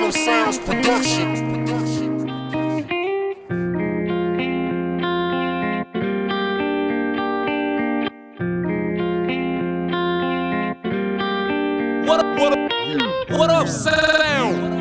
Phantom Sounds Production. What up, sound?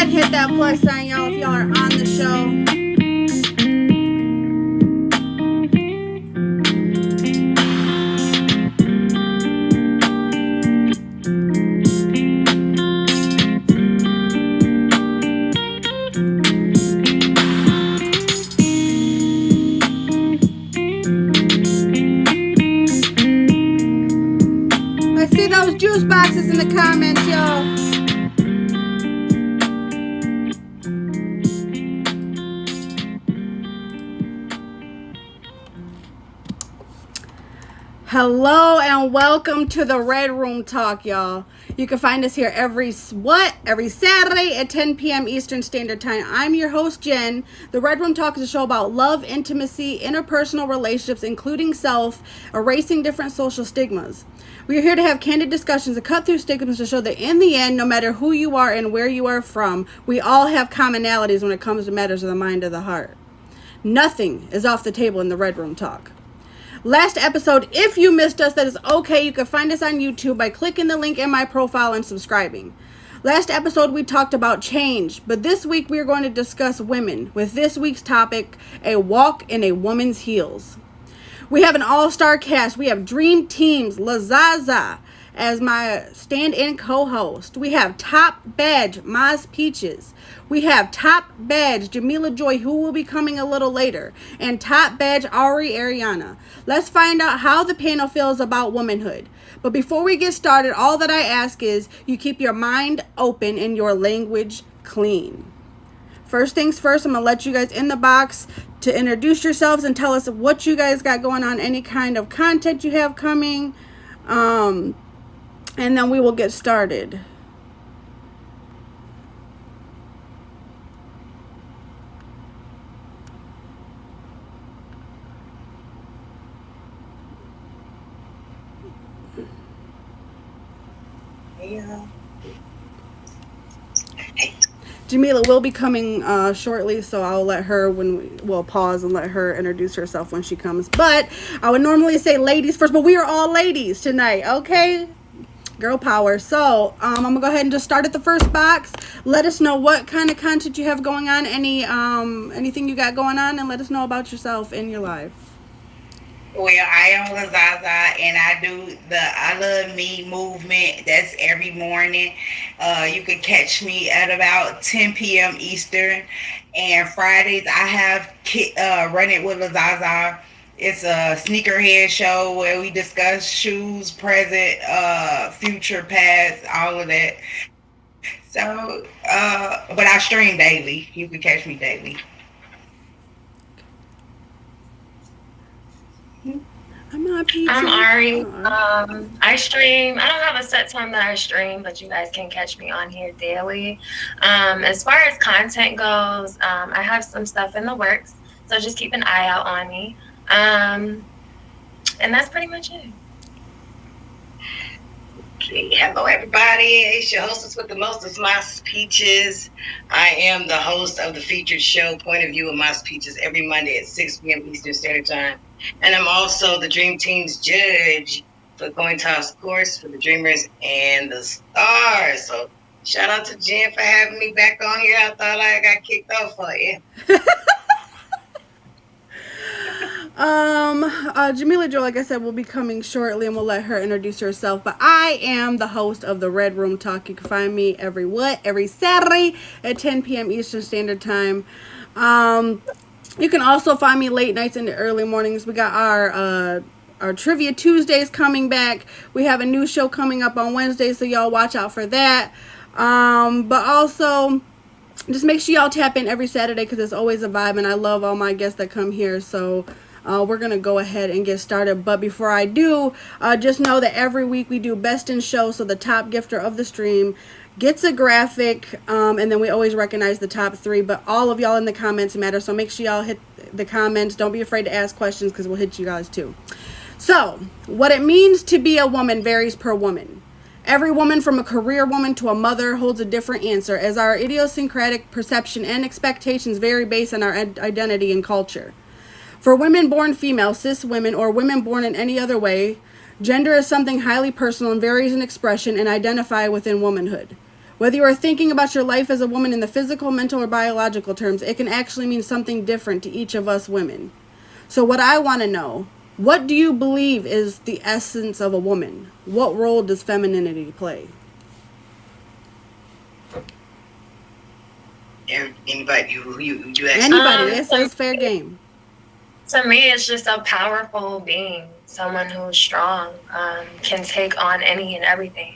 Hit that plus sign, y'all, if y'all are on the show. I see those juice boxes in the comments, y'all. Hello and welcome to the Red Room Talk, y'all. You can find us here every Saturday at 10 p.m. Eastern Standard Time. I'm your host, Jen. The Red Room Talk is a show about love, intimacy, interpersonal relationships, including self, erasing different social stigmas. We are here to have candid discussions and cut through stigmas to show that in the end, no matter who you are and where you are from, we all have commonalities when it comes to matters of the mind or the heart. Nothing is off the table in the Red Room Talk. Last episode, if you missed us, that is okay. You can find us on YouTube by clicking the link in my profile and subscribing. Last episode, we talked about change, but this week we are going to discuss women with this week's topic, a walk in a woman's heels. We have an all-star cast. We have Dream Teams, Lazaza as my stand-in co-host. We have Top Badge, Maz Peaches. We have Top Badge, Jamila Joy, who will be coming a little later. And Top Badge, Ari Ariana. Let's find out how the panel feels about womanhood. But before we get started, all that I ask is you keep your mind open and your language clean. First things first, I'm going to let you guys in the box to introduce yourselves and tell us what you guys got going on, any kind of content you have coming. And then we will get started. Yeah. Jamila will be coming shortly, so I'll let her we'll pause and let her introduce herself when she comes. But I would normally say ladies first, but we are all ladies tonight, okay? Girl power. So I'm gonna go ahead and just start at the first box. Let us know what kind of content you have going on, anything you got going on, and let us know about yourself in your life. Well, I am Lazaza, and I do the I Love Me movement. That's every morning. You can catch me at about 10 p.m. Eastern. And Fridays, I have Run It with Lazaza. It's a sneakerhead show where we discuss shoes, present, future, past, all of that. So, but I stream daily. You can catch me daily. I'm Ari. I stream. I don't have a set time that I stream, but you guys can catch me on here daily. As far as content goes, I have some stuff in the works, so just keep an eye out on me. And that's pretty much it. Okay. Hello, everybody. It's your hostess with the mostest, Mas Peaches. I am the host of the featured show, Point of View with Mas Peaches, every Monday at 6 p.m. Eastern Standard Time. And I'm also the Dream Team's judge for Coin Toss Course for the Dreamers and the Stars. So shout out to Jen for having me back on here. I thought I got kicked off for you. Jamila Jo, like I said, will be coming shortly, and we'll let her introduce herself. But I am the host of the Red Room Talk. You can find me every Saturday at 10 p.m. Eastern Standard Time. You can also find me late nights into early mornings. We got our Trivia Tuesdays coming back. We have a new show coming up on Wednesday, so y'all watch out for that. But also, just make sure y'all tap in every Saturday because it's always a vibe, and I love all my guests that come here. So we're going to go ahead and get started. But before I do, just know that every week we do Best in Show. So the top gifter of the stream gets a graphic, and then we always recognize the top 3. But all of y'all in the comments matter. So make sure y'all hit the comments. Don't be afraid to ask questions because we'll hit you guys too. So, what it means to be a woman varies per woman. Every woman, from a career woman to a mother, holds a different answer, as our idiosyncratic perception and expectations vary based on our identity and culture. For women born female, cis women, or women born in any other way, gender is something highly personal and varies in expression and identify within womanhood. Whether you are thinking about your life as a woman in the physical, mental, or biological terms, it can actually mean something different to each of us women. So what I want to know, what do you believe is the essence of a woman? What role does femininity play? Anybody who you ask? Anybody, it's fair game. To me, it's just a powerful being, someone who's strong, can take on any and everything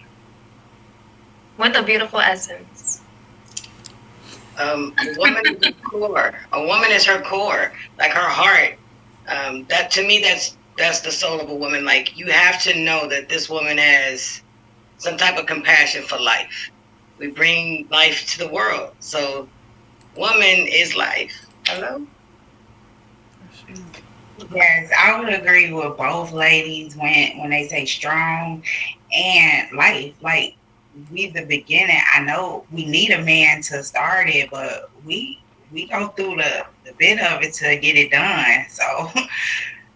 with a beautiful essence. A woman is her core. A woman is her core, like her heart. That to me, that's the soul of a woman. Like, you have to know that this woman has some type of compassion for life. We bring life to the world, so woman is life. Hello. Yes, I would agree with both ladies when they say strong and life. Like, we the beginning. I know we need a man to start it, but we go through the bit of it to get it done. So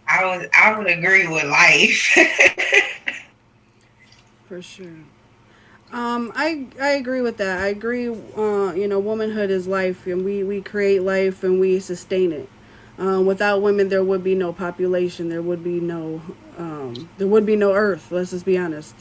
I would agree with life. For sure. I agree with that. I agree. Womanhood is life, and we create life and we sustain it. Without women, there would be no population. There would be no Earth. Let's just be honest.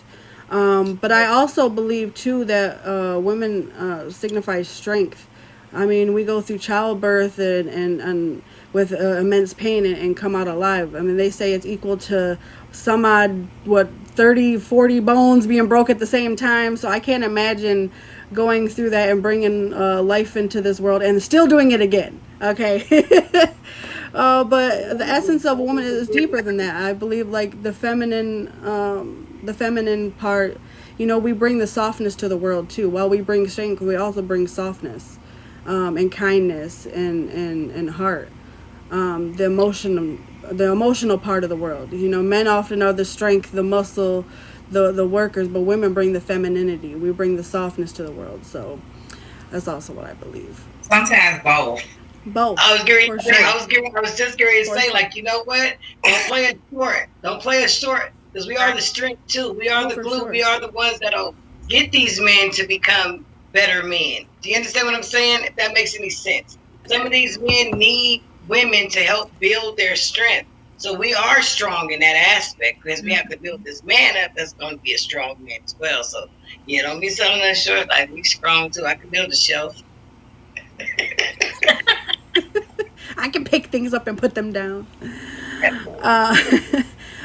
But I also believe too that women signify strength. I mean, we go through childbirth and with immense pain and come out alive. I mean, they say it's equal to some odd, 30, 40 bones being broke at the same time. So I can't imagine going through that and bringing life into this world and still doing it again. Okay. But the essence of a woman is deeper than that. I believe like the feminine part, we bring the softness to the world too. While we bring strength, we also bring softness. And kindness and heart, the emotional part of the world. Men often are the strength, the muscle, the workers, but women bring the femininity. We bring the softness to the world. So that's also what I believe. Sometimes both. Both. I was just going to say, like, you know what? Don't play it short. Don't play it short, because we are the strength too. We are the glue. Sure. We are the ones that'll get these men to become better men. Do you understand what I'm saying? If that makes any sense. Some of these men need women to help build their strength. So we are strong in that aspect, because we have to build this man up that's going to be a strong man as well. So, don't be selling us short. Like, we strong too. I can build a shelf. I can pick things up and put them down.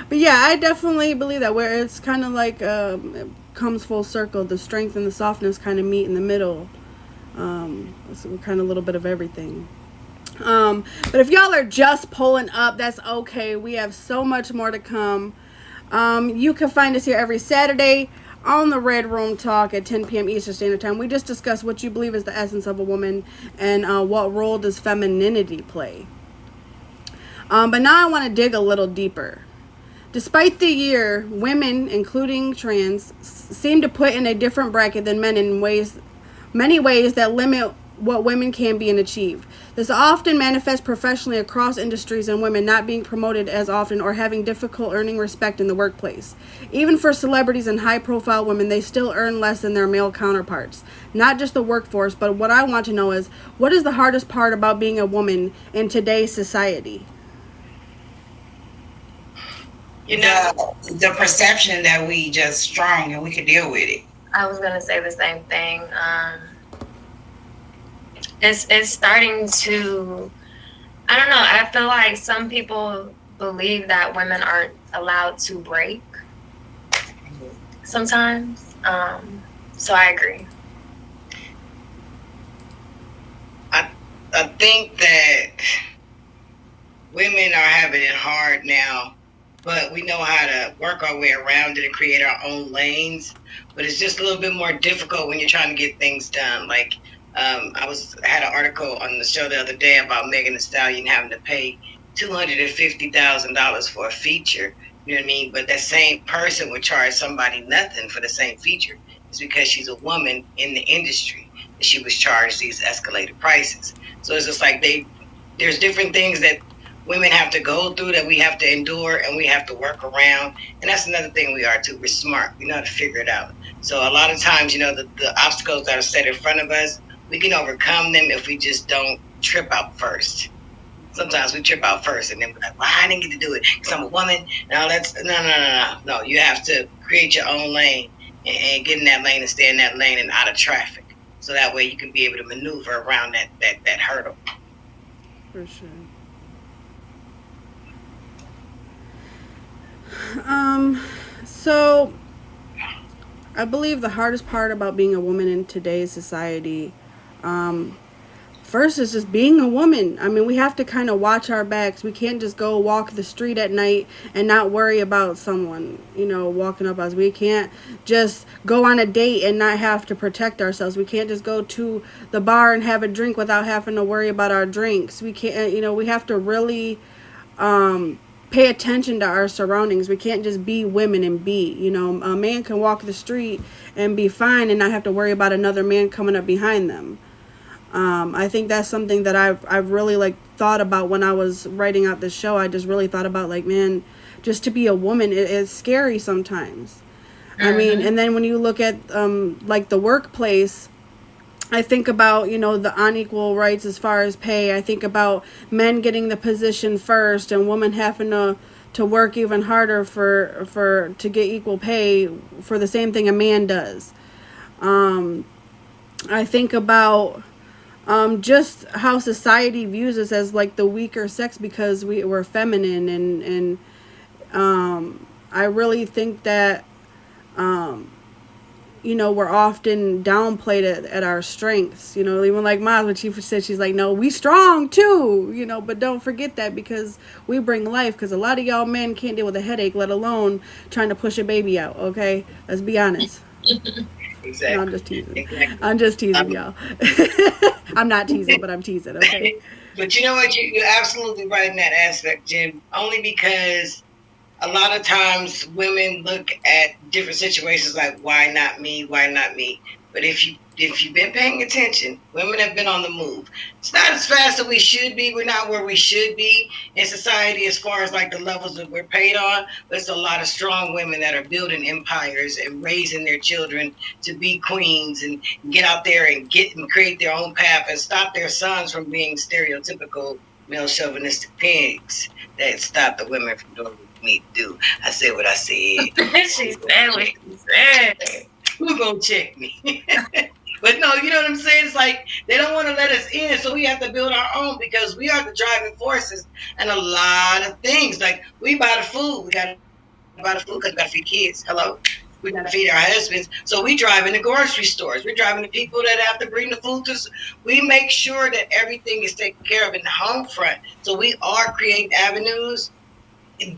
But yeah, I definitely believe that, where it's kind of like it comes full circle. The strength and the softness kind of meet in the middle. So kind of a little bit of everything. But if y'all are just pulling up, that's okay. We have so much more to come. You can find us here every Saturday on the Red Room Talk at 10 p.m. Eastern Standard Time. We just discussed what you believe is the essence of a woman and what role does femininity play. But now I want to dig a little deeper. Despite the year, women, including trans, seem to put in a different bracket than men in many ways that limit what women can be and achieve. This often manifests professionally across industries and women not being promoted as often or having difficult earning respect in the workplace. Even for celebrities and high-profile women, they still earn less than their male counterparts. Not just the workforce, but what I want to know is, what is the hardest part about being a woman in today's society? The perception that we just strong and we can deal with it. I was gonna say the same thing. It's starting to I don't know. I feel like some people believe that women aren't allowed to break sometimes. So I agree. I think that women are having it hard now, but we know how to work our way around it and create our own lanes. But it's just a little bit more difficult when you're trying to get things done. Like I had an article on the show the other day about Megan Thee Stallion having to pay $250,000 for a feature. You know what I mean? But that same person would charge somebody nothing for the same feature. It's because she's a woman in the industry that she was charged these escalated prices. So it's just like there's different things that women have to go through that we have to endure and we have to work around. And that's another thing we are too. We're smart. We know how to figure it out. So a lot of times, the obstacles that are set in front of us, we can overcome them if we just don't trip out first. Sometimes we trip out first and then we're like, well, I didn't get to do it because I'm a woman. No. You have to create your own lane and get in that lane and stay in that lane and out of traffic. So that way you can be able to maneuver around that hurdle. For sure. So I believe the hardest part about being a woman in today's society, first is just being a woman. I mean, we have to kind of watch our backs. We can't just go walk the street at night and not worry about someone, walking up us. We can't just go on a date and not have to protect ourselves. We can't just go to the bar and have a drink without having to worry about our drinks. We can't, we have to really pay attention to our surroundings. We can't just be women and be, a man can walk the street and be fine and not have to worry about another man coming up behind them. I think that's something that I've really thought about when I was writing out this show. I just really thought about man, just to be a woman, it's scary sometimes. I mean, and then when you look at the workplace, I think about, the unequal rights as far as pay. I think about men getting the position first and women having to work even harder to get equal pay for the same thing a man does. I think about just how society views us as the weaker sex because we're feminine, and I really think that we're often downplayed at our strengths. Even like Maz, when she said, she's like, no, we strong too, but don't forget that because we bring life, because a lot of y'all men can't deal with a headache, let alone trying to push a baby out. Okay, let's be honest. Exactly. No, I'm just teasing. Exactly. I'm just teasing, y'all. I'm not teasing, but I'm teasing, okay? But you know what? You're absolutely right in that aspect, Jim. Only because a lot of times women look at different situations like, why not me? Why not me? But if you've been paying attention, women have been on the move. It's not as fast as we should be. We're not where we should be in society as far as the levels that we're paid on. But it's a lot of strong women that are building empires and raising their children to be queens and get out there and create their own path and stop their sons from being stereotypical male chauvinistic pigs that stop the women from doing what we need to do. I said what I said. She said what she said. Who's gonna check me? But no, you know what I'm saying? It's like they don't want to let us in, so we have to build our own because we are the driving forces and a lot of things. Like we buy the food, we gotta buy the food because we gotta feed kids. Hello, we gotta feed our husbands. So we drive in the grocery stores. We're driving the people that have to bring the food to. We make sure that everything is taken care of in the home front. So we are creating avenues.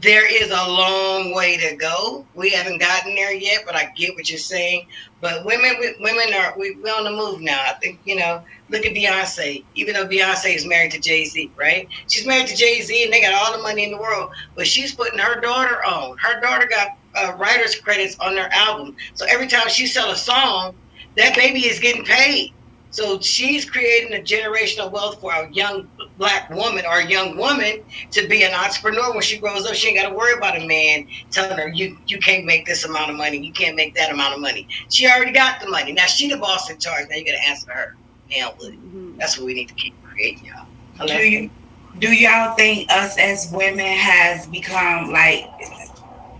There is a long way to go. We haven't gotten there yet, but I get what you're saying. But we're on the move now. I think, look at Beyonce. Even though Beyonce is married to Jay-Z, right? She's married to Jay-Z and they got all the money in the world, but she's putting her daughter on. Her daughter got writer's credits on their album. So every time she sells a song, that baby is getting paid. So she's creating a generational wealth for a young black woman or a young woman to be an entrepreneur. When she grows up, she ain't got to worry about a man telling her, you can't make this amount of money. You can't make that amount of money. She already got the money. Now she the boss in charge. Now you got to answer her. Now, that's what we need to keep creating, y'all. Do y'all think us as women has become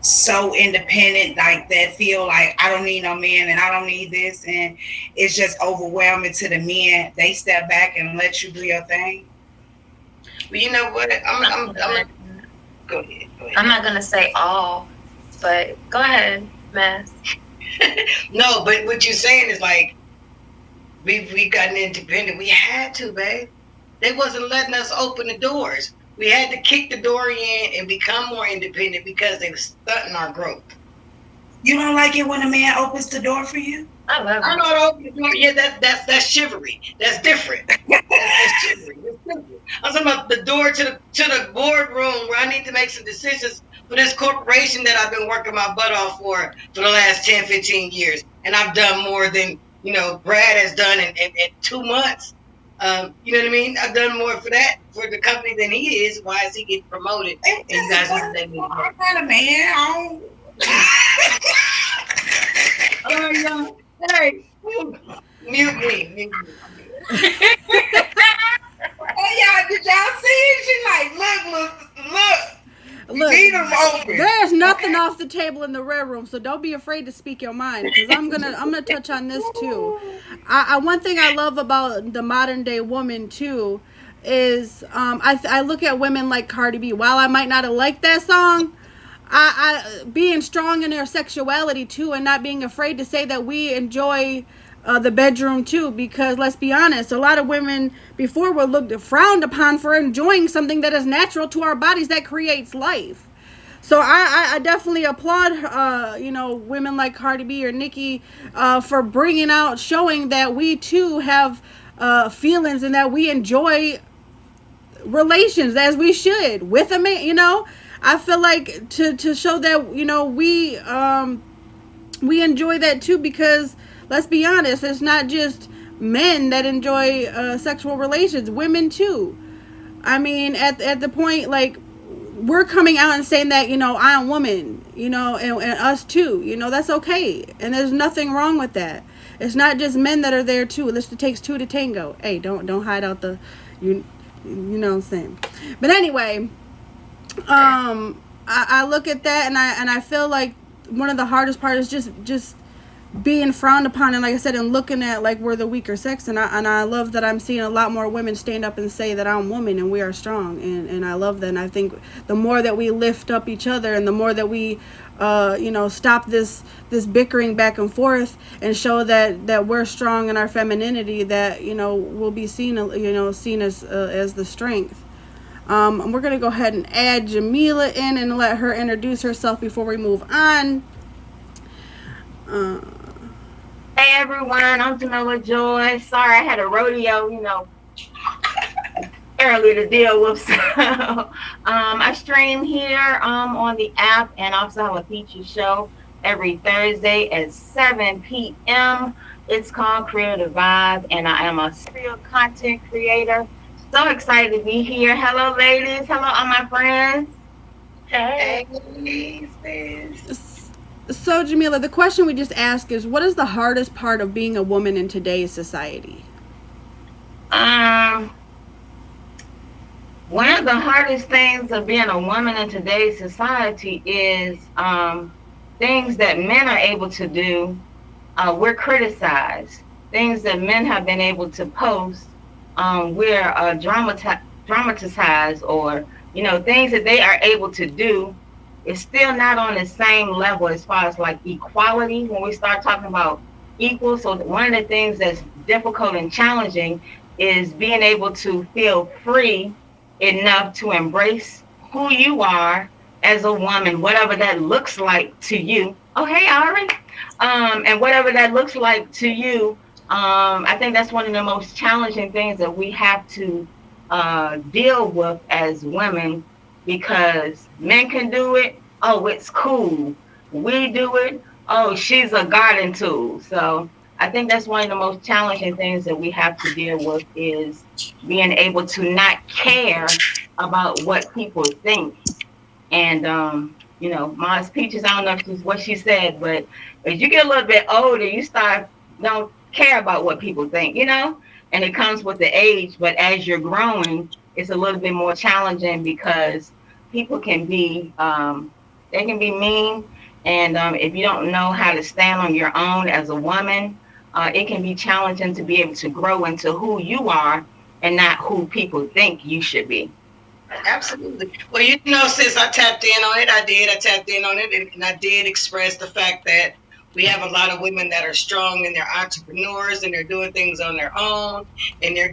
so independent, that feel like I don't need no man and I don't need this, and it's just overwhelming to the men? They step back and let you do your thing. But you know what? I'm go ahead. I'm not gonna say all, but go ahead, Mass. No, but what you're saying is like we've gotten independent. We had to, babe. They wasn't letting us open the doors. We had to kick the door in and become more independent because they were stunting our growth. You don't like it when a man opens the door for you? I love I it. know how to open the door. Yeah, that's chivalry. That's different. That's chivalry. I'm talking about the door to the boardroom where I need to make some decisions for this corporation that I've been working my butt off for the last 10, 15 years. And I've done more than, Brad has done in 2 months. You know what I mean? I've done more for the company than he is. Why is he getting promoted? And you guys want to let me know. I'm not a man. Hey, mute me. Hey, y'all, did y'all see it? She like, look. Leave them open. There's nothing off the table in the red room, so don't be afraid to speak your mind, because I'm gonna touch on this too. One thing I love about the modern day woman too is I look at women like Cardi B. While I might not have liked that song, I being strong in their sexuality too, and not being afraid to say that we enjoy the bedroom too, because let's be honest, a lot of women before were frowned upon for enjoying something that is natural to our bodies that creates life. So I definitely applaud women like Cardi B or Nicki for bringing out, showing that we too have feelings and that we enjoy relations as we should with a man. I feel like to show that we enjoy that too, because let's be honest, it's not just men that enjoy sexual relations, women too. I mean, at the point, like, we're coming out and saying that, I'm a woman, and us too, that's okay. And there's nothing wrong with that. It's not just men that are there too. It takes two to tango. Hey, don't hide out the, you know what I'm saying. But anyway, I look at that and I feel like one of the hardest part is just being frowned upon, and like I said, and looking at like we're the weaker sex, and I love that I'm seeing a lot more women stand up and say that I'm a woman and we are strong, and I love that. And I think the more that we lift up each other, and the more that we stop this bickering back and forth, and show that we're strong in our femininity, that we'll be seen as the strength. We're gonna go ahead and add Jamila in and let her introduce herself before we move on. Hey everyone, I'm Jamila Joy. Sorry, I had a rodeo, early to deal with. So, I stream here on the app, and also have a feature show every Thursday at 7 p.m. It's called Creative Vibe, and I am a serial content creator. So excited to be here. Hello, ladies. Hello, all my friends. Hey. So, Jamila, the question we just asked is, what is the hardest part of being a woman in today's society? One of the hardest things of being a woman in today's society is things that men are able to do. We're criticized. Things that men have been able to post, we're dramatized, or things that they are able to do. It's still not on the same level as far as like equality when we start talking about equal. So one of the things that's difficult and challenging is being able to feel free enough to embrace who you are as a woman, whatever that looks like to you. Oh, hey, Ari. And whatever that looks like to you, I think that's one of the most challenging things that we have to deal with as women, because men can do it. Oh, it's cool. We do it. Oh, she's a garden tool. So I think that's one of the most challenging things that we have to deal with, is being able to not care about what people think. And, Mars Peaches, I don't know if this is what she said, but as you get a little bit older, you don't care about what people think, and it comes with the age. But as you're growing, it's a little bit more challenging, because people can be, they can be mean. And if you don't know how to stand on your own as a woman, it can be challenging to be able to grow into who you are and not who people think you should be. Absolutely. Well, since I tapped in on it, I tapped in on it, and I did express the fact that we have a lot of women that are strong and they're entrepreneurs and they're doing things on their own and they're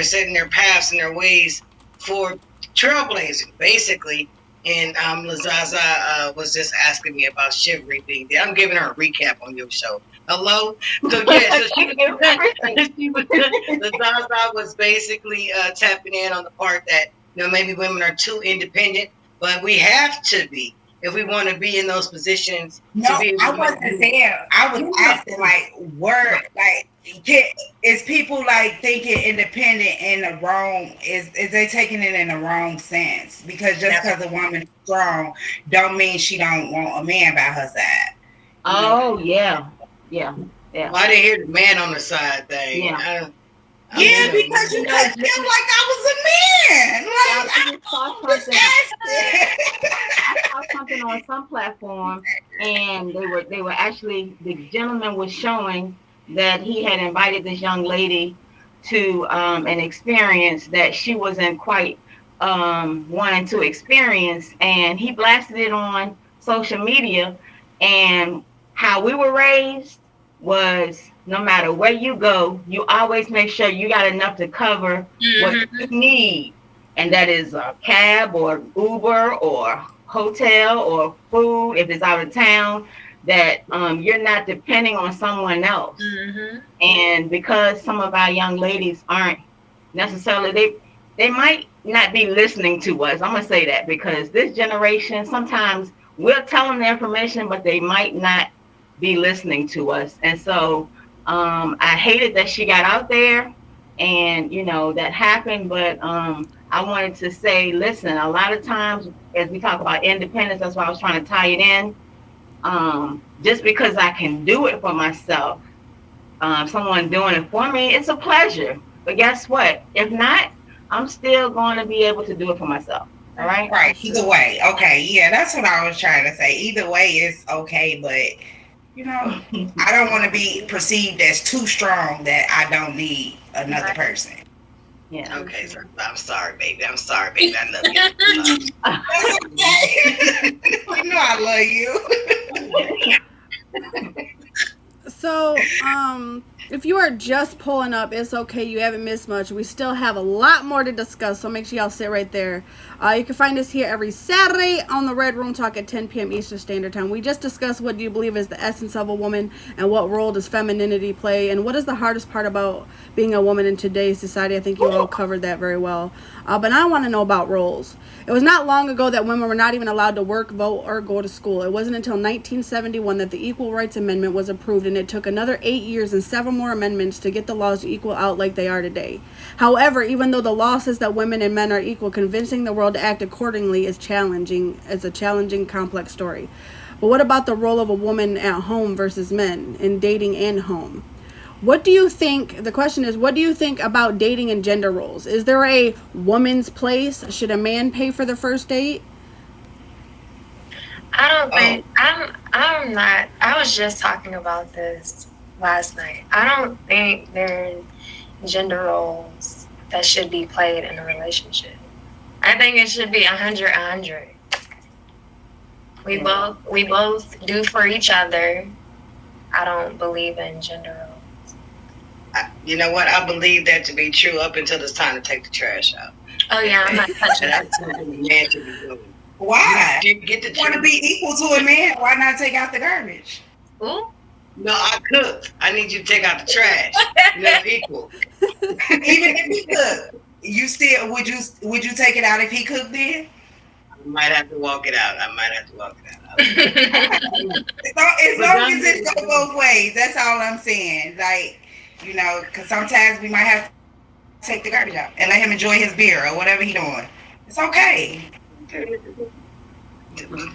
setting their paths and their ways for trailblazing, basically. And Lazaza was just asking me about Chivalry being there. I'm giving her a recap on your show. Hello? So, yeah, so Lazaza was basically tapping in on the part that maybe women are too independent, but we have to be if we want to be in those positions. No, I wasn't there. I was asking, like, is people like thinking independent in the wrong? Is they taking it in the wrong sense? Because just because a woman is strong, don't mean she don't want a man by her side. Oh yeah. Well, I didn't hear the man on the side thing. Yeah. Because you couldn't feel like I was a man. I saw something on some platform, and they were actually, the gentleman was showing that he had invited this young lady to an experience that she wasn't quite wanting to experience, and he blasted it on social media. And how we were raised was, no matter where you go, you always make sure you got enough to cover what you need. And that is a cab or Uber or hotel or food if it's out of town, that you're not depending on someone else. And because some of our young ladies aren't necessarily, they might not be listening to us. I'm going to say that, because this generation, sometimes we'll tell them the information, but they might not be listening to us. And so I hated that she got out there and, that happened. But I wanted to say, listen, a lot of times as we talk about independence, that's why I was trying to tie it in. Just because I can do it for myself, someone doing it for me, it's a pleasure. But guess what? If not, I'm still going to be able to do it for myself. All right? Right. Either way. Okay. Yeah, that's what I was trying to say. Either way is okay, but I don't want to be perceived as too strong that I don't need another person. Yeah. Okay, so I'm sorry, baby. I love you. That's okay. I love you. So, if you are just pulling up, it's okay. You haven't missed much. We still have a lot more to discuss, so make sure y'all sit right there. You can find us here every Saturday on the Red Room Talk at 10 p.m. Eastern Standard Time. We just discussed what do you believe is the essence of a woman and what role does femininity play and what is the hardest part about being a woman in today's society. I think you all covered that very well. But I want to know about roles. It was not long ago that women were not even allowed to work, vote, or go to school. It wasn't until 1971 that the Equal Rights Amendment was approved, and it took another 8 years and several more amendments to get the laws to equal out like they are today. However, even though the law says that women and men are equal, convincing the world to act accordingly is challenging. It's a challenging, complex story. But what about the role of a woman at home versus men in dating and home? What do you think, the question is, what do you think about dating and gender roles? Is there a woman's place? Should a man pay for the first date? I don't think, I'm not, I was just talking about this last night. I don't think there's gender roles that should be played in a relationship. I think it should be 100-100. We both do for each other. I don't believe in gender roles. You know what? I believe that to be true up until it's time to take the trash out. Oh yeah, I'm not touching that. That's something a man should be doing. Why? You get the want to be equal to a man? Why not take out the garbage? Ooh. No, I cook. I need you to take out the trash. Equal. Even if he cooked, you still would you take it out if he cooked then? I might have to walk it out. As long as it goes both ways, that's all I'm saying. Like, because sometimes we might have to take the garbage out and let him enjoy his beer or whatever he's doing. It's okay.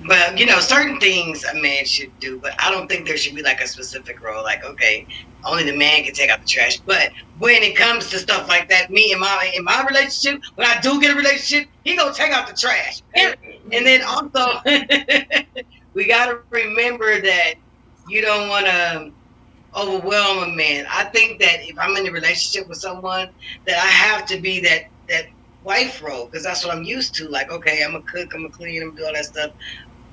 But certain things a man should do, but I don't think there should be like a specific role. Like, okay, only the man can take out the trash. But when it comes to stuff like that, me in my relationship, when I do get a relationship, he gonna take out the trash. And then also, we gotta remember that you don't want to overwhelm a man. I think that if I'm in a relationship with someone, that I have to be that wife role because that's what I'm used to. Like, okay, I'm a cook, I'm a clean, I'm gonna do all that stuff,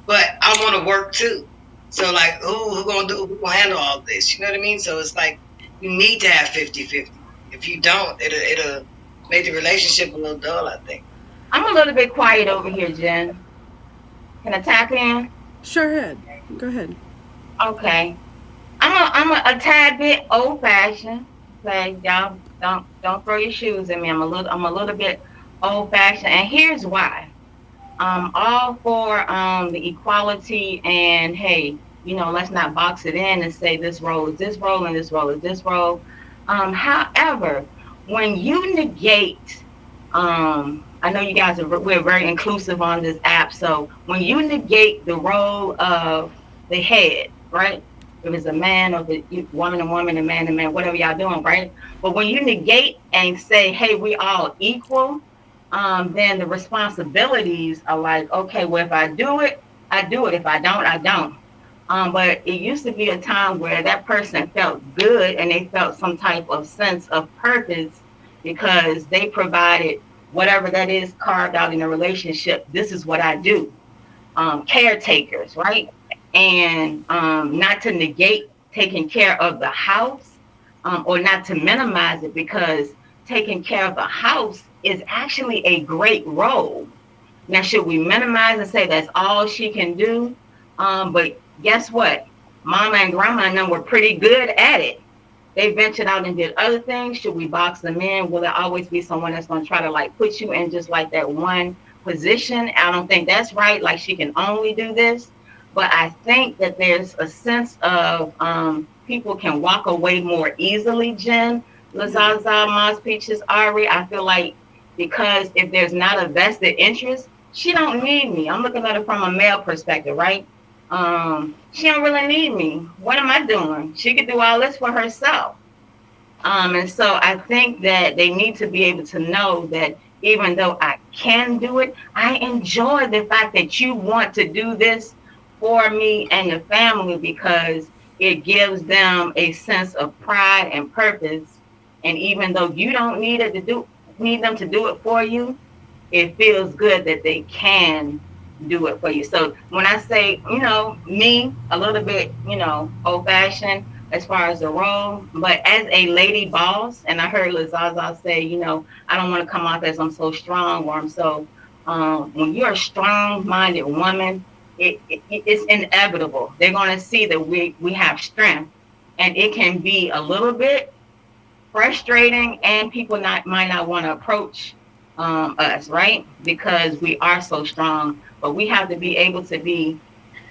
but I want to work too. So like, who gonna handle all this? You know what I mean? So it's like you need to have 50-50. If you don't, it'll make the relationship a little dull, I think. I'm a little bit quiet over here, Jen. Can I tap in? Sure, ahead. Go ahead. Okay. I'm a tad bit old fashioned. Say y'all don't throw your shoes at me. I'm a little bit old fashioned, and here's why. All for the equality and hey, let's not box it in and say this role is this role and this role is this role. However, when you negate, I know you guys we're very inclusive on this app, so when you negate the role of the head, right? If it's a man or the woman and woman and man and man, whatever y'all doing, right? But when you negate and say, hey, we all equal, then the responsibilities are like, okay, well, if I do it, I do it. If I don't, I don't. But it used to be a time where that person felt good and they felt some type of sense of purpose because they provided whatever that is carved out in a relationship. This is what I do. Caretakers, right? And not to negate taking care of the house or not to minimize it, because taking care of the house is actually a great role. Now, should we minimize and say that's all she can do? But guess what? Mama and grandma and them were pretty good at it. They ventured out and did other things. Should we box them in? Will there always be someone that's going to try to like put you in just like that one position? I don't think that's right. Like she can only do this. But I think that there's a sense of people can walk away more easily, Jen, Lazaza, Maz Peaches, Ari. I feel like because if there's not a vested interest, she don't need me. I'm looking at it from a male perspective, right? She don't really need me. What am I doing? She could do all this for herself. And so I think that they need to be able to know that even though I can do it, I enjoy the fact that you want to do this for me and your family because it gives them a sense of pride and purpose. And even though you don't need them to do it for you, it feels good that they can do it for you. So when I say, me, a little bit, old fashioned as far as the role, but as a lady boss, and I heard Lazaza say, I don't want to come off as I'm so strong or I'm so, when you're a strong minded woman, it's inevitable. They're going to see that we have strength, and it can be a little bit frustrating, and people might not want to approach us, right? Because we are so strong, but we have to be able to be,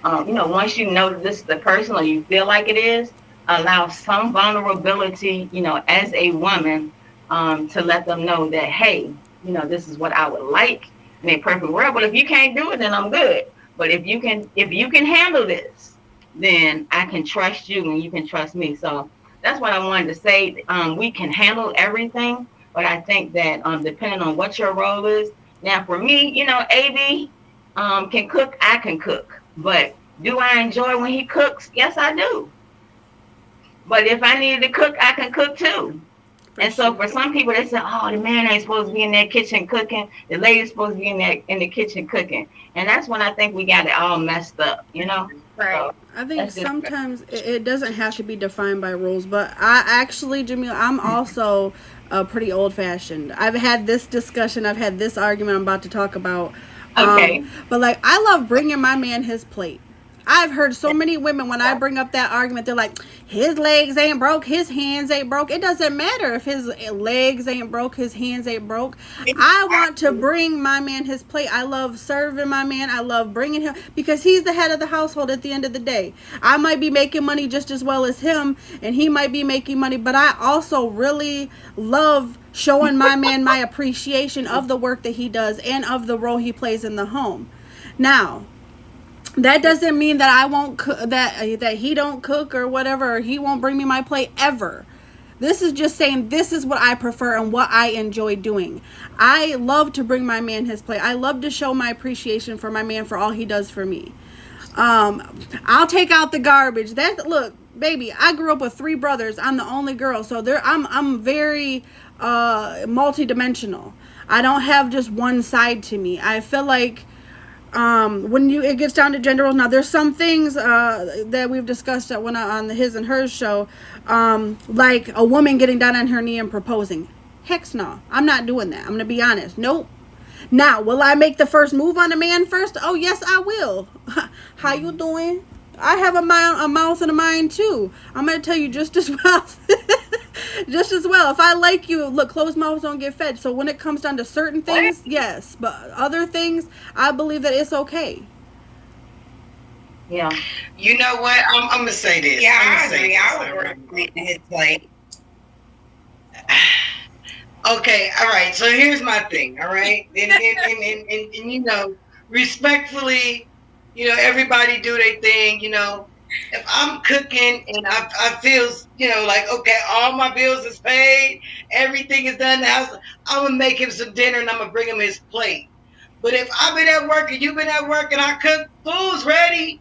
once you know this is the person or you feel like it is, allow some vulnerability, as a woman, to let them know that, hey, this is what I would like in a perfect world. But if you can't do it, then I'm good. But if you can handle this, then I can trust you and you can trust me. So that's what I wanted to say. We can handle everything, but I think that depending on what your role is. Now for me, AB can cook, I can cook. But do I enjoy when he cooks? Yes, I do. But if I needed to cook, I can cook too. And so for some people, they say, oh, the man ain't supposed to be in that kitchen cooking. The lady's supposed to be in the kitchen cooking. And that's when I think we got it all messed up, Right. So I think sometimes it doesn't have to be defined by rules. But I actually, Jamil, I'm also pretty old-fashioned. I've had this discussion. I've had this argument I'm about to talk about. Okay. But, I love bringing my man his plate. I've heard so many women, when I bring up that argument, they're like, his legs ain't broke, his hands ain't broke. It doesn't matter if his legs ain't broke, his hands ain't broke. I want to bring my man his plate. I love serving my man. I love bringing him, because he's the head of the household at the end of the day. I might be making money just as well as him, and he might be making money, but I also really love showing my man my appreciation of the work that he does and of the role he plays in the home. Now, that doesn't mean that I won't that he don't cook or whatever, or he won't bring me my plate ever. This is just saying this is what I prefer and what I enjoy doing. I love to bring my man his plate. I love to show my appreciation for my man for all he does for me. I'll take out the garbage. Look, baby, I grew up with 3 brothers. I'm the only girl, so I'm very multi-dimensional. I don't have just one side to me. I feel like when it gets down to gender roles, now there's some things that we've discussed on the His and Hers show, like a woman getting down on her knee and proposing. Heck no, I'm not doing that. I'm gonna be honest. Nope. Now, will I make the first move on a man first? Oh yes, I will. How you doing? I have a mouth and a mind too. I'm gonna tell you just as well. Just as well. If I like you, look, closed mouths don't get fed. So when it comes down to certain things, yes, but other things, I believe that it's okay. Yeah. You know what? I'm gonna say this. Yeah, I agree. I would his plate. Okay, all right. So here's my thing. All right, and you know, respectfully, you know, everybody do their thing. You know, if I'm cooking and I feel, you know, like, okay, all my bills is paid, everything is done in the house, I'm gonna make him some dinner and I'm gonna bring him his plate. But if I've been at work and you've been at work and I cook, food's ready,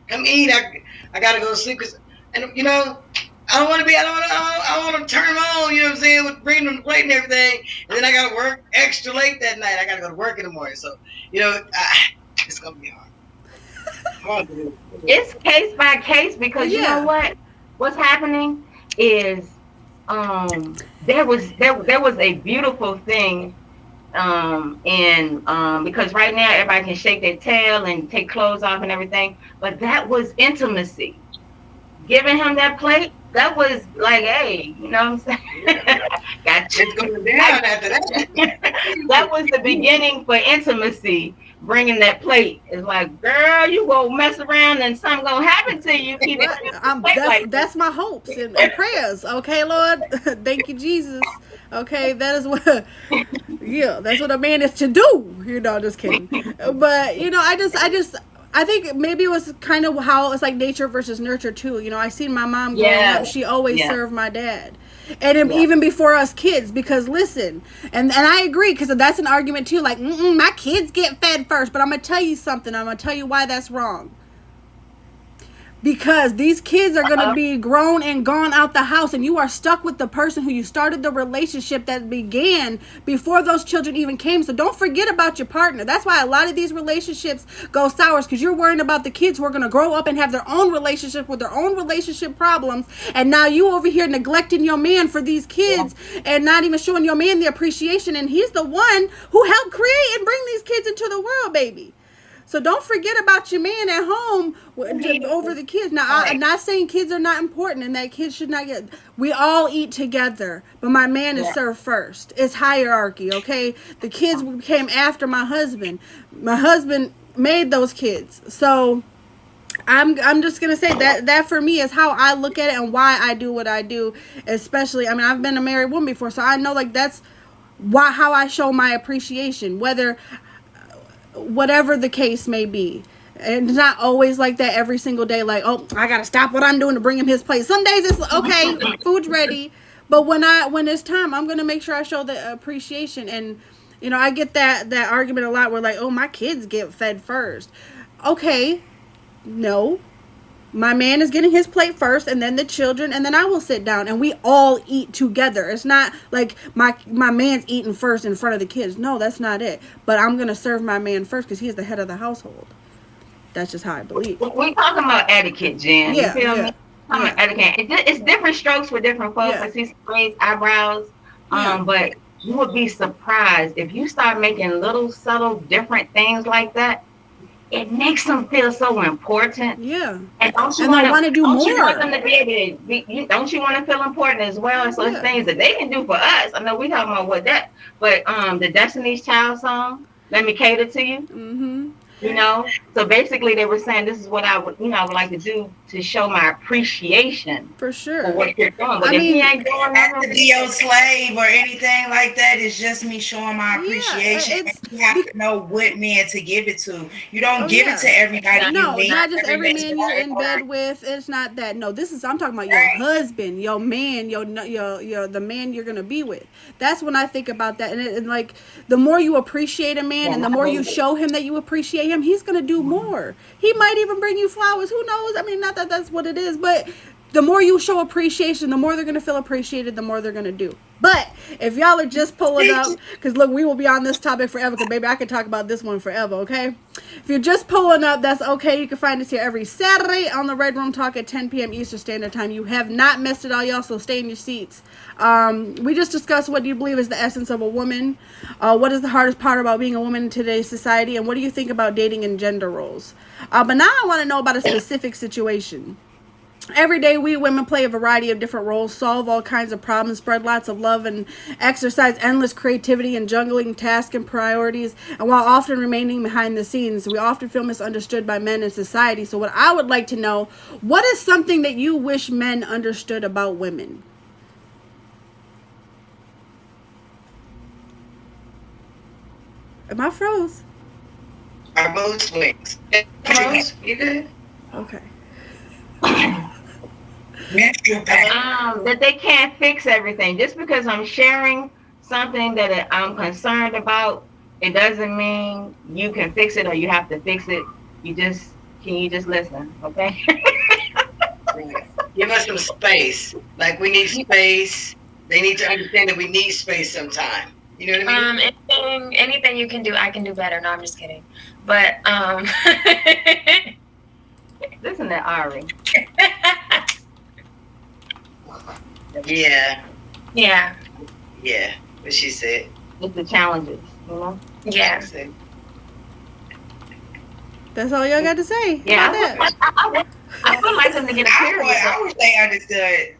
come eat. I gotta go to sleep, and you know, I don't want to turn him on, you know what I'm saying, with bringing him the plate and everything, and then I gotta work extra late that night. I gotta go to work in the morning, so you know, it's gonna be hard. It's case by case, because you know what? What's happening is there was a beautiful thing, and because right now everybody can shake their tail and take clothes off and everything, but that was intimacy. Giving him that plate, that was like, hey, you know what I'm saying? Gotcha. It's going down after that. That was the beginning for intimacy. Bringing that plate is like, girl, you go mess around and something gonna happen to you. That's my hopes and prayers. Okay, Lord, thank you, Jesus. Okay, that is what. Yeah, that's what a man is to do. You know, just kidding. But you know, I think maybe it was kind of how it's like nature versus nurture too. You know, I seen my mom growing up. She always served my dad. And even before us kids, because listen, and I agree, because that's an argument too, like, my kids get fed first, but I'm going to tell you something. I'm going to tell you why that's wrong. Because these kids are going to be grown and gone out the house, and you are stuck with the person who you started the relationship that began before those children even came. So don't forget about your partner. That's why a lot of these relationships go sour, because you're worrying about the kids who are going to grow up and have their own relationship with their own relationship problems, and now you over here neglecting your man for these kids and not even showing your man the appreciation, and he's the one who helped create and bring these kids into the world, baby. So don't forget about your man at home over the kids. Now, I'm not saying kids are not important and that kids should not get... We all eat together, but my man is served first. It's hierarchy, okay? The kids came after my husband. My husband made those kids. So I'm just going to say that for me is how I look at it and why I do what I do. Especially, I mean, I've been a married woman before, so I know like that's how I show my appreciation, whatever the case may be. And it's not always like that every single day, like, oh, I gotta stop what I'm doing to bring him his plate. Some days it's okay, food's ready, but when it's time, I'm gonna make sure I show the appreciation. And you know, I get that argument a lot where like, oh, my kids get fed first. Okay, no, my man is getting his plate first, and then the children, and then I will sit down and we all eat together. It's not like my man's eating first in front of the kids. No, that's not it. But I'm gonna serve my man first because he's the head of the household. That's just how I believe. We're talking about etiquette, Jen. Yeah, you feel me? About etiquette. It's different strokes for different folks. I see some raised eyebrows. But you would be surprised if you start making little subtle different things like that. It makes them feel so important. Yeah. And don't you want to do more? Don't you want them to be able to don't you want to feel important as well? So it's things that they can do for us. I know we talking about but the Destiny's Child song, Let Me Cater to You. Mm-hmm. You know, so basically they were saying this is what I would like to do to show my appreciation for sure for what you're doing. But if he ain't doing that to be your slave or anything like that, it's just me showing my appreciation. And you have to know what man to give it to. You don't give it to everybody. No, not just every man you're in bed with. It's not that. No, I'm talking about your husband, your man, your the man you're gonna be with. That's when I think about that. And like the more you appreciate a man and the more you show him that you appreciate him, he's gonna do more. He might even bring you flowers. Who knows? I mean, not that that's what it is, but the more you show appreciation, the more they're gonna feel appreciated, the more they're gonna do. But If y'all are just pulling up, because look, we will be on this topic forever, because baby, I could talk about this one forever, okay? If you're just pulling up, that's okay. You can find us here every Saturday on the Red Room Talk at 10 p.m. Eastern Standard Time. You have not missed it all, y'all, so stay in your seats. We just discussed what do you believe is the essence of a woman, what is the hardest part about being a woman in today's society, and what do you think about dating and gender roles. But now I want to know about a specific situation. Every day, we women play a variety of different roles, solve all kinds of problems, spread lots of love, and exercise endless creativity in juggling tasks and priorities. And while often remaining behind the scenes, we often feel misunderstood by men in society. So what I would like to know, what is something that you wish men understood about women? Am I froze? Our mood swings. Froze? You good? Okay. That they can't fix everything. Just because I'm sharing something that I'm concerned about, it doesn't mean you can fix it or you have to fix it. You just listen, okay? Give us some space. Like we need space. They need to understand that we need space sometime. You know what I mean? Anything you can do, I can do better. No, I'm just kidding. But listen to Ari. Yeah. Yeah. Yeah. What she said. It's the challenges, you know? Yeah. That's all y'all got to say. Yeah. I would like them to get a period. I wish they understood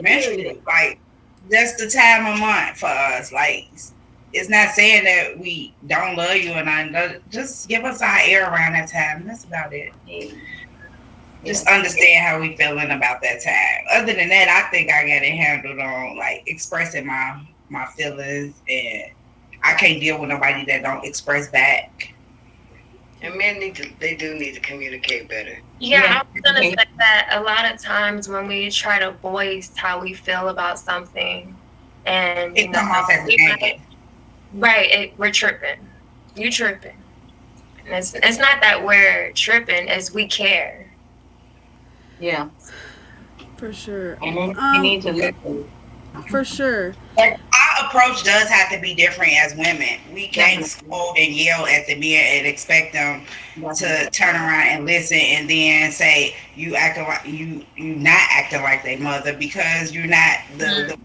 menstrual. Like, that's the time of month for us. Like, it's not saying that we don't love you and I just give us our air around that time. That's about it. Just understand how we feeling about that time. Other than that, I think I got it handled on like expressing my feelings, and I can't deal with nobody that don't express back. And men they do need to communicate better. Yeah, I was gonna say that a lot of times when we try to voice how we feel about something, and it comes off as negative. Right, we're tripping. You tripping. And it's not that we're tripping, it's we care. Yeah. For sure. And then you need to listen. For sure. Our approach does have to be different as women. We can't scold and yell at the men and expect them to turn around and listen and then say you acting like you not acting like their mother, because you're not the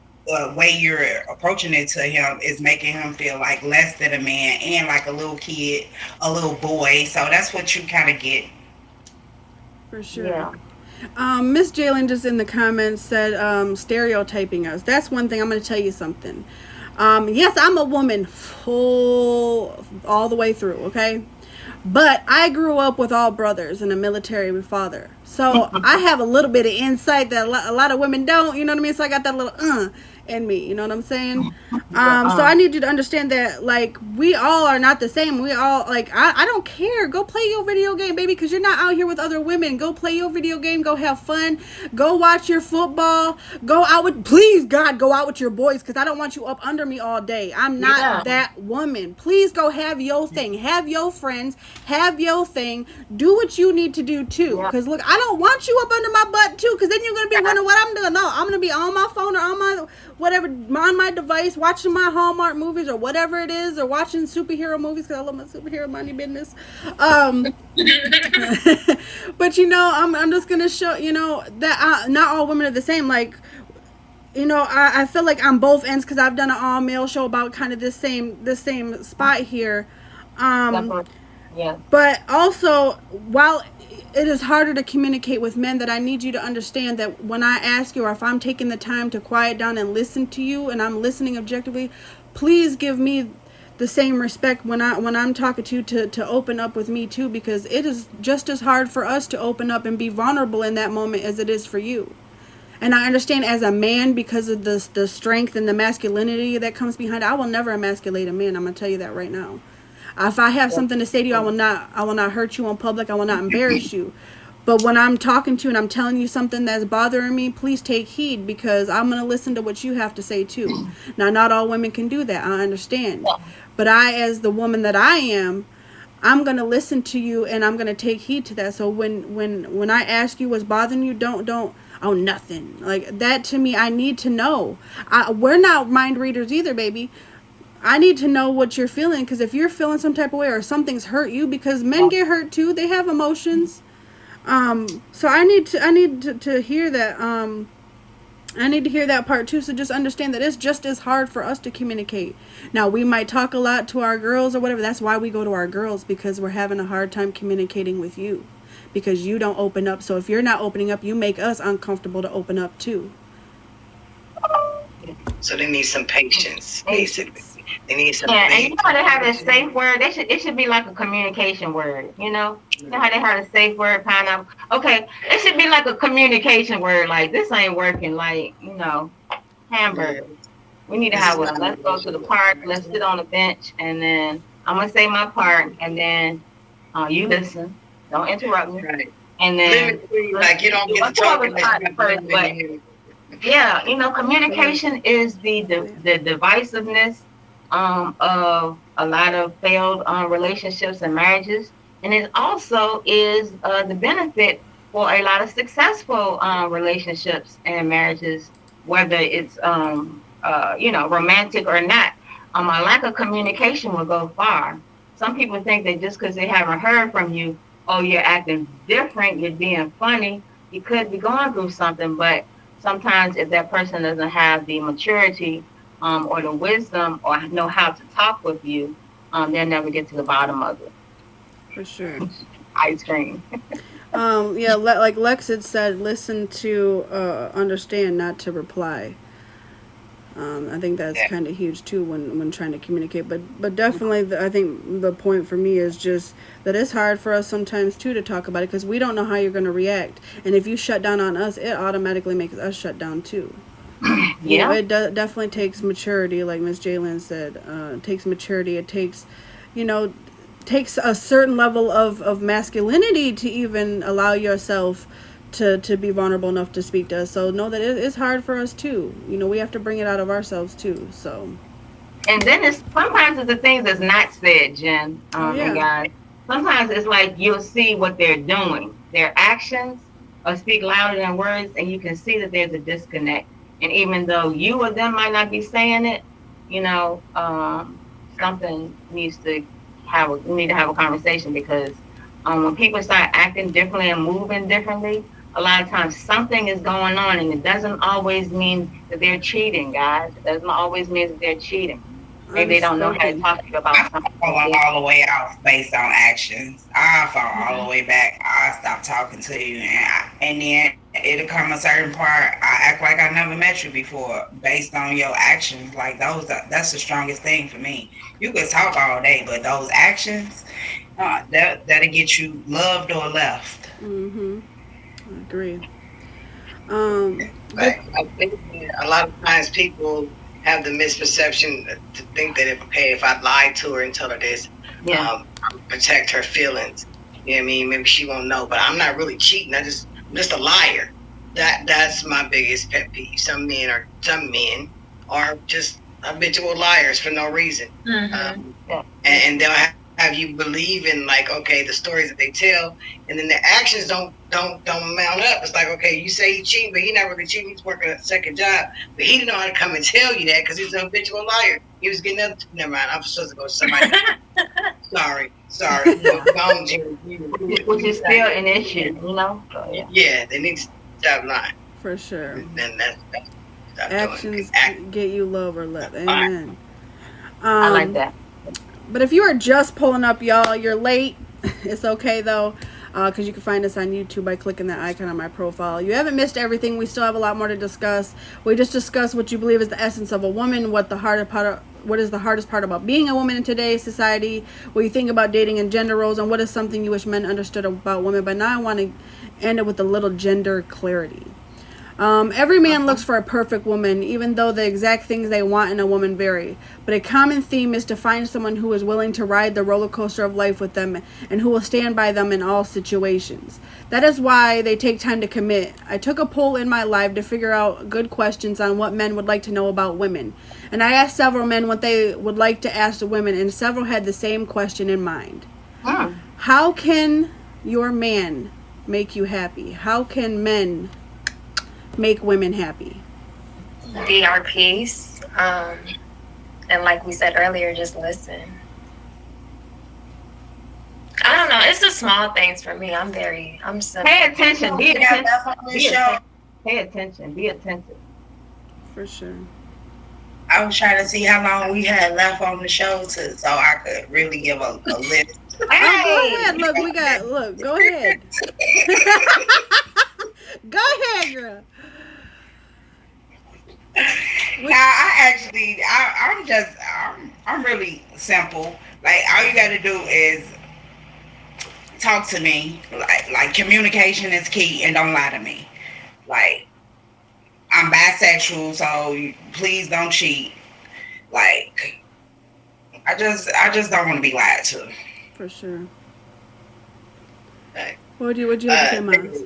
way you're approaching it to him is making him feel like less than a man and like a little kid, a little boy. So that's what you kind of get. For sure. Yeah. Miss Jalen just in the comments said stereotyping us. That's one thing. I'm going to tell you something. Yes, I'm a woman full all the way through, okay? But I grew up with all brothers and a military father. So I have a little bit of insight that a lot of women don't, you know what I mean? So I got that little in me, you know what I'm saying? So I need you to understand that, like, we all are not the same. We all, like, I don't care. Go play your video game, baby, because you're not out here with other women. Go play your video game. Go have fun. Go watch your football. Go out with, please, God, go out with your boys, because I don't want you up under me all day. I'm not that woman. Please go have your thing. Have your friends. Have your thing. Do what you need to do, too. Because, look, I don't want you up under my butt, too, because then you're going to be wondering what I'm doing. No, I'm going to be on my phone or on my whatever, on my device, watching my Hallmark movies or whatever it is, or watching superhero movies, because I love my superhero money business. But you know, I'm just gonna show, you know, that not all women are the same. Like, you know, I feel like on both ends, because I've done an all male show about kind of this same spot here. Yeah. But also, while it is harder to communicate with men, that I need you to understand that when I ask you, or if I'm taking the time to quiet down and listen to you, and I'm listening objectively, please give me the same respect when I'm talking to you, to open up with me too, because it is just as hard for us to open up and be vulnerable in that moment as it is for you. And I understand as a man, because of the strength and the masculinity that comes behind it, I will never emasculate a man. I'm gonna tell you that right now. If I have something to say to you, I will not hurt you in public. I will not embarrass you. But when I'm talking to you and I'm telling you something that's bothering me, please take heed, because I'm going to listen to what you have to say too. Now, not all women can do that. I understand. But I, as the woman that I am, I'm going to listen to you, and I'm going to take heed to that. So when I ask you what's bothering you, don't oh, nothing. Like that to me, I need to know. We're not mind readers either, baby. I need to know what you're feeling, because if you're feeling some type of way or something's hurt you, because men get hurt too, they have emotions. So I need to hear that. I need to hear that part too. So just understand that it's just as hard for us to communicate. Now we might talk a lot to our girls or whatever. That's why we go to our girls, because we're having a hard time communicating with you, because you don't open up. So if you're not opening up, you make us uncomfortable to open up too. So they need some patience, basically. They need some. Yeah, and you know they have a safe word. It should be like a communication word. You know how they have a safe word, pineapple. Okay, it should be like a communication word. Like, this ain't working. Like, hamburger. We need to have one. Let's go to the park. Let's sit on the bench, and then I'm gonna say my part, and then you listen. Don't interrupt me. Right. And then like you don't get to talking first, but yeah, communication is the divisiveness of a lot of failed relationships and marriages, and it also is the benefit for a lot of successful relationships and marriages, whether it's romantic or not. A lack of communication will go far. Some people think that just because they haven't heard from you, oh, you're acting different, you're being funny, you could be going through something. But sometimes if that person doesn't have the maturity or the wisdom or know how to talk with you, they'll never get to the bottom of it. For sure. Ice cream. Yeah, like Lex had said, listen to understand, not to reply. I think that's kind of huge too when trying to communicate. But definitely, I think the point for me is just that it's hard for us sometimes too to talk about it, because we don't know how you're going to react. And if you shut down on us, it automatically makes us shut down too. Yeah, it definitely takes maturity, like Miss Jalen said. It takes maturity. It takes, takes a certain level of masculinity to even allow yourself to be vulnerable enough to speak to us. So know that it's hard for us too. We have to bring it out of ourselves too. So, and then sometimes it's the things that's not said, Jen. And guys, sometimes it's like you'll see what they're doing, their actions, or speak louder than words, and you can see that there's a disconnect. And even though you or them might not be saying it, something needs to we need to have a conversation, because when people start acting differently and moving differently, a lot of times something is going on, and it doesn't always mean that they're cheating, guys. It doesn't always mean that they're cheating. Maybe they don't know how to talk to you about something. I fall all the way off based on actions. I fall all the way back. I stop talking to you, and then it'll come a certain part. I act like I never met you before based on your actions. Like that's the strongest thing for me. You could talk all day, but those actions, that'll get you loved or left. I agree. I think a lot of times people have the misperception to think that if I lie to her and tell her this, protect her feelings. You know what I mean? Maybe she won't know, but I'm not really cheating. I'm just a liar. That's my biggest pet peeve. Some men are just habitual liars for no reason. And they'll have you believe in, like, okay, the stories that they tell, and then the actions don't mount up. It's like, okay, you say he's cheating, but he's not really cheating. He's working a second job, but he didn't know how to come and tell you that because he's an habitual liar. He was getting up. Never mind. I'm supposed to go to somebody. Sorry. Which is still an issue, So, yeah, they need to stop lying. For sure. And that's actions get you love or left. Amen. I like that. But if you are just pulling up, y'all, you're late. It's okay, though, because you can find us on YouTube by clicking that icon on my profile. You haven't missed everything. We still have a lot more to discuss. We just discussed what you believe is the essence of a woman, what is the hardest part about being a woman in today's society, what you think about dating and gender roles, and what is something you wish men understood about women. But now I want to end it with a little gender clarity. Every man looks for a perfect woman, even though the exact things they want in a woman vary. But a common theme is to find someone who is willing to ride the roller coaster of life with them and who will stand by them in all situations. That is why they take time to commit. I took a poll in my live to figure out good questions on what men would like to know about women. And I asked several men what they would like to ask the women, and several had the same question in mind. How can your man make you happy? How can men make women happy? Be our peace. And like we said earlier, just listen. I don't know. It's the small things for me. I'm simple. Pay attention. Be attentive. Pay attention. Be attentive. For sure. I was trying to see how long we had left on the show so I could really give a list. Oh, go ahead. Look, go ahead. Go ahead, girl. I'm really simple. Like, all you got to do is talk to me. Like communication is key, and don't lie to me. Like, I'm bisexual, so please don't cheat. Like, I just don't want to be lied to. For sure. Right. What would you have to say, Miles?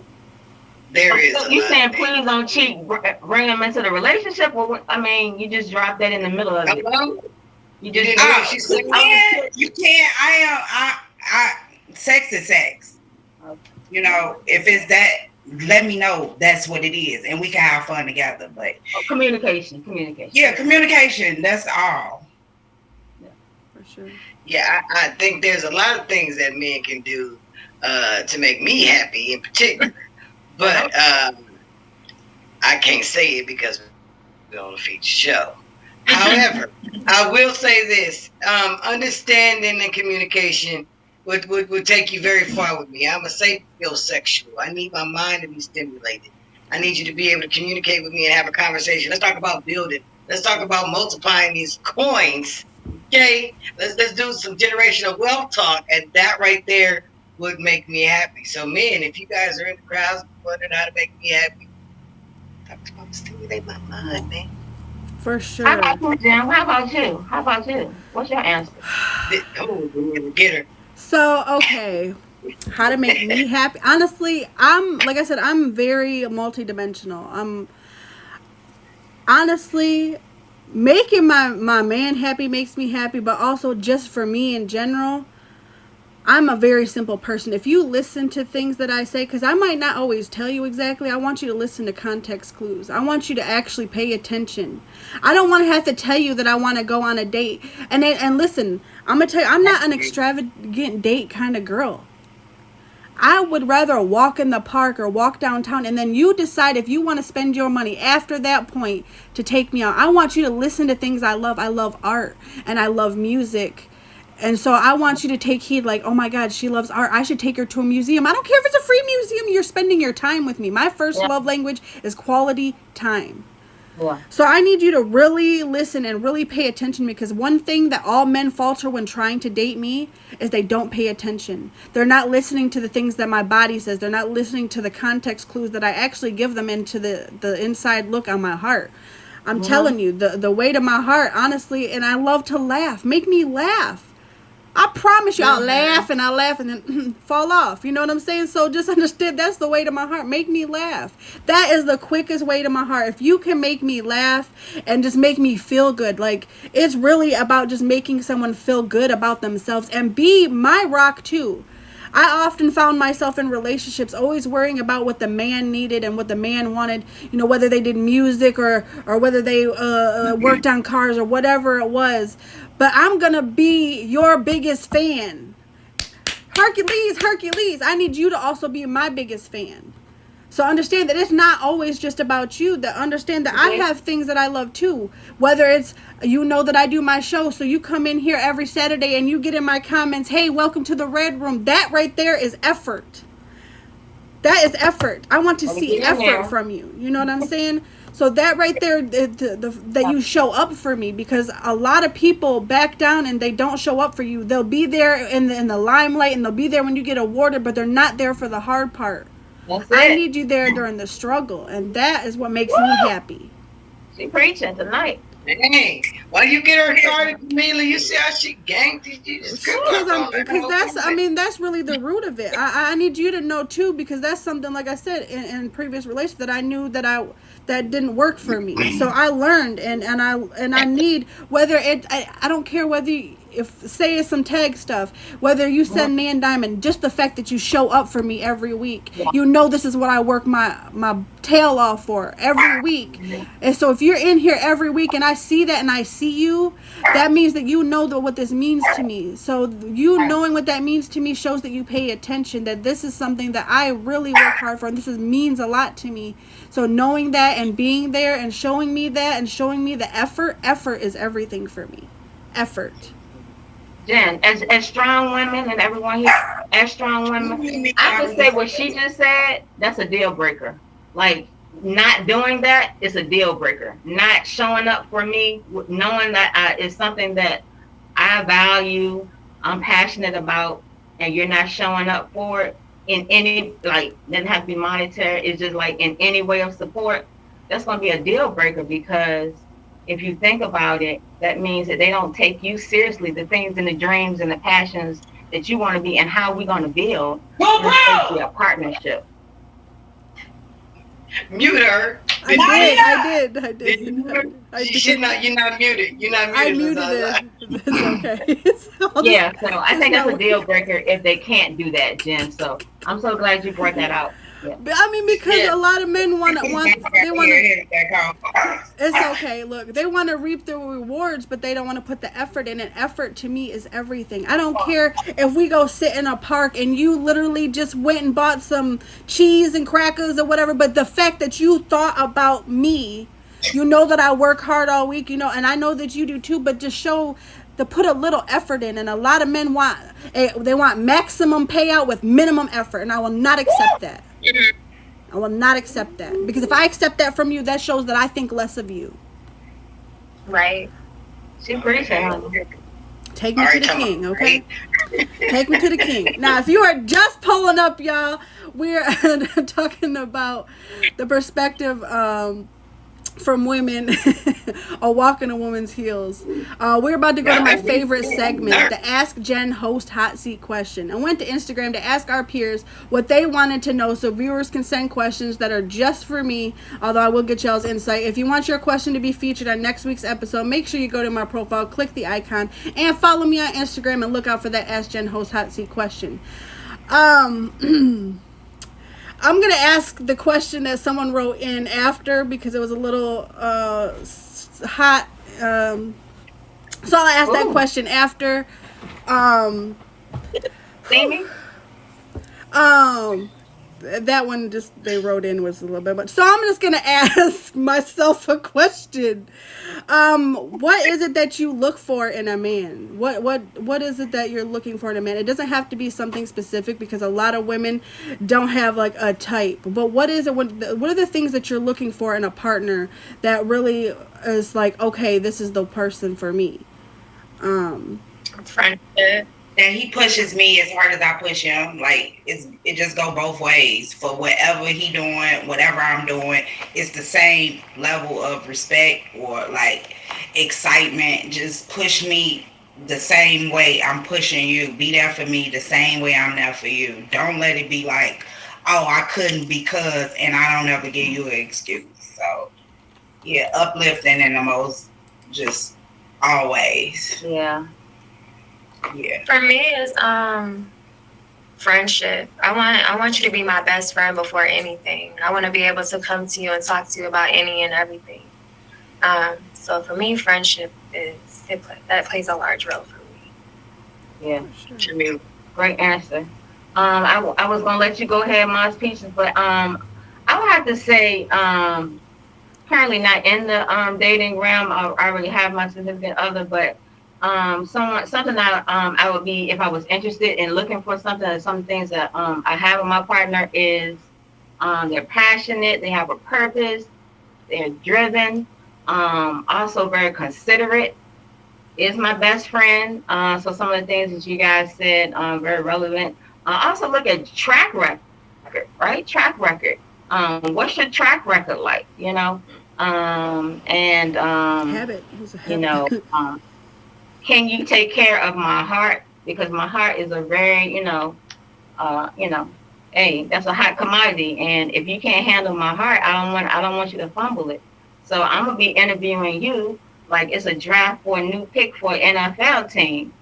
There is. So you saying please don't cheat, bring them into the relationship? Or I mean, you just drop that in the middle of it. You just you can't. I sex is sex. Okay. You know, if it's that, let me know that's what it is, and we can have fun together. But communication. Yeah, communication. That's all. Yeah, for sure. Yeah, I think there's a lot of things that men can do to make me happy in particular. But I can't say it because we're on a feature show. However, I will say this. Understanding and communication would take you very far with me. I'm a sapiosexual. I need my mind to be stimulated. I need you to be able to communicate with me and have a conversation. Let's talk about building. Let's talk about multiplying these coins. Okay? Let's do some generational wealth talk. And that right there would make me happy. So, men, if you guys are in the crowds wondering how to make me happy, talk to me, stimulate my mind, man. For sure. How about you, Jim? How about you? What's your answer? Get her. So, okay. How to make me happy? Honestly, I'm very multidimensional. Honestly, making my man happy makes me happy, but also just for me in general, I'm a very simple person. If you listen to things that I say, because I might not always tell you exactly, I want you to listen to context clues. I want you to actually pay attention. I don't want to have to tell you that I want to go on a date. And listen, I'm going to tell you, I'm not an extravagant date kind of girl. I would rather walk in the park or walk downtown, and then you decide if you want to spend your money after that point to take me out. I want you to listen to things I love. I love art and I love music. And so I want you to take heed, like, oh my God, she loves art. I should take her to a museum. I don't care if it's a free museum. You're spending your time with me. My first love language is quality time. Yeah. So I need you to really listen and really pay attention, because one thing that all men falter when trying to date me is they don't pay attention. They're not listening to the things that my body says. They're not listening to the context clues that I actually give them into the inside look on my heart. I'm telling you, the weight of my heart, honestly, and I love to laugh. Make me laugh. I promise you, I'll laugh and then fall off. You know what I'm saying? So just understand, that's the way to my heart. Make me laugh. That is the quickest way to my heart. If you can make me laugh and just make me feel good, like, it's really about just making someone feel good about themselves and be my rock too. I often found myself in relationships always worrying about what the man needed and what the man wanted, you know, whether they did music or whether they worked on cars or whatever it was. But I'm going to be your biggest fan. Hercules, I need you to also be my biggest fan. So understand that it's not always just about you. That understand that I have things that I love too. Whether it's, you know, that I do my show, so you come in here every Saturday and you get in my comments, hey, welcome to the Red Room. That right there is effort. That is effort. I want to see effort from you. You know what I'm saying? So that right there, that you show up for me, because a lot of people back down and they don't show up for you. They'll be there in the limelight and they'll be there when you get awarded, but they're not there for the hard part. I need you there during the struggle, and that is what makes me happy. She preaching tonight. Dang. Why you get her started, Camila? You see how she ganked you? Because that's really the root of it. I need you to know too, because that's something, like I said, in previous relations that I knew that didn't work for me. So I learned, and I need, whether I don't care whether if say it's some tag stuff, whether you send Nan Diamond, just the fact that you show up for me every week, you know this is what I work my tail off for every week. And so if you're in here every week and I see that and I see you, that means that you know what this means to me. So you knowing what that means to me shows that you pay attention, that this is something that I really work hard for, and this means a lot to me. So knowing that and being there and showing me that and showing me the effort is everything for me. Effort. Jen, as strong women and everyone here, as strong women, I can say what she just said, that's a deal breaker. Like, not doing that is a deal breaker. Not showing up for me, knowing that is something that I value, I'm passionate about, and you're not showing up for it in any, like, doesn't have to be monetary, it's just like in any way of support, that's going to be a deal breaker, because if you think about it, that means that they don't take you seriously, the things and the dreams and the passions that you want to be, and how we're going to build a partnership. Mute her. I did. You're not muted. You're not muted. I muted it. It's okay. Yeah, so I think that's a deal breaker if they can't do that, Jen. So I'm so glad you brought that out. Yeah. I mean, because a lot of men want to. It's okay. Look, they want to reap the rewards, but they don't want to put the effort in. And effort to me is everything. I don't care if we go sit in a park and you literally just went and bought some cheese and crackers or whatever. But the fact that you thought about me, you know that I work hard all week, you know, and I know that you do too. But just show. To put a little effort in, and a lot of men want maximum payout with minimum effort, and I will not accept that. I will not accept that, because if I accept that from you, that shows that I think less of you. Right. She's pretty fair. Take me to the king, okay? Take me to the king. Now, if you are just pulling up, y'all, we're talking about the perspective from women or walking a woman's heels. We're about to go to my favorite segment, the Ask Jen Host Hot Seat question. I went to Instagram to ask our peers what they wanted to know, so viewers can send questions that are just for me, although I will get y'all's insight. If you want your question to be featured on next week's episode, make sure you go to my profile, click the icon, and follow me on Instagram, and look out for that Ask Jen Host Hot Seat question. I'm going to ask the question that someone wrote in after, because it was a little hot. So I'll ask that question after. Amy? That one just they wrote in was a little bit much. So I'm just going to ask myself a question. What is it that you look for in a man? What is it that you're looking for in a man? It doesn't have to be something specific, because a lot of women don't have like a type. But what is it? What are the things that you're looking for in a partner that really is like, okay, this is the person for me? Friendship. That he pushes me as hard as I push him. Like it just go both ways. For whatever he doing, whatever I'm doing, it's the same level of respect or like excitement. Just push me the same way I'm pushing you. Be there for me the same way I'm there for you. Don't let it be like, oh, I couldn't because, and I don't ever give you an excuse. So yeah, uplifting in the most, just always. Yeah. Yeah. For me, it's friendship. I want you to be my best friend before anything. I want to be able to come to you and talk to you about any and everything. So for me, friendship that plays a large role for me. Yeah. Sure. Great answer. I was gonna let you go ahead, Mons Peaches, but I would have to say, currently not in the dating realm. I already have my significant other, but something that I would be, if I was interested in looking for something, some things that I have with my partner is they're passionate, they have a purpose, they're driven, also very considerate, is my best friend. So some of the things that you guys said, very relevant. Also look at track record, right? Track record. What's your track record like, you know? Habit. You know, can you take care of my heart? Because my heart is a very, hey, that's a hot commodity. And if you can't handle my heart, I don't want you to fumble it. So I'm gonna be interviewing you like it's a draft for a new pick for an NFL team.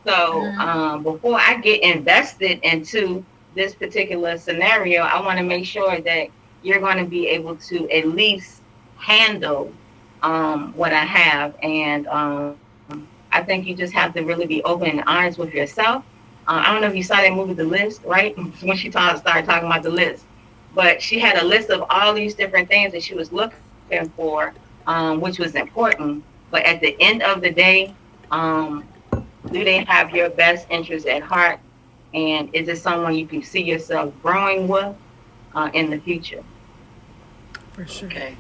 So before I get invested into this particular scenario, I want to make sure that you're going to be able to at least handle what I have. And I think you just have to really be open and honest with yourself. I don't know if you saw that movie, The List, right? When she started talking about the list. But she had a list of all these different things that she was looking for, which was important. But at the end of the day, do they have your best interest at heart? And is it someone you can see yourself growing with in the future? For sure. Okay.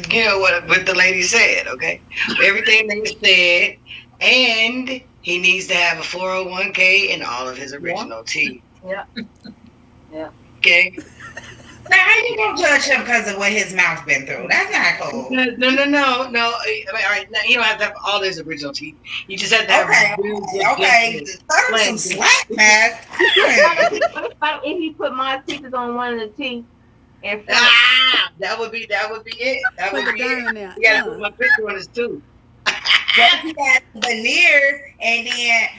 You know what the lady said, okay? Everything they said, and he needs to have a 401k and all of his original teeth. Yeah. Yeah. Okay? Now, how you gonna judge him because of what his mouth been through? That's not cool. No. I mean, all right, now, you don't have to have all his original teeth. You just have to have Okay, throw some slack, man. If he put my teeth on one of the teeth, and that would be it. That would be it. There. You gotta put my picture on his tooth. What he had veneers, and then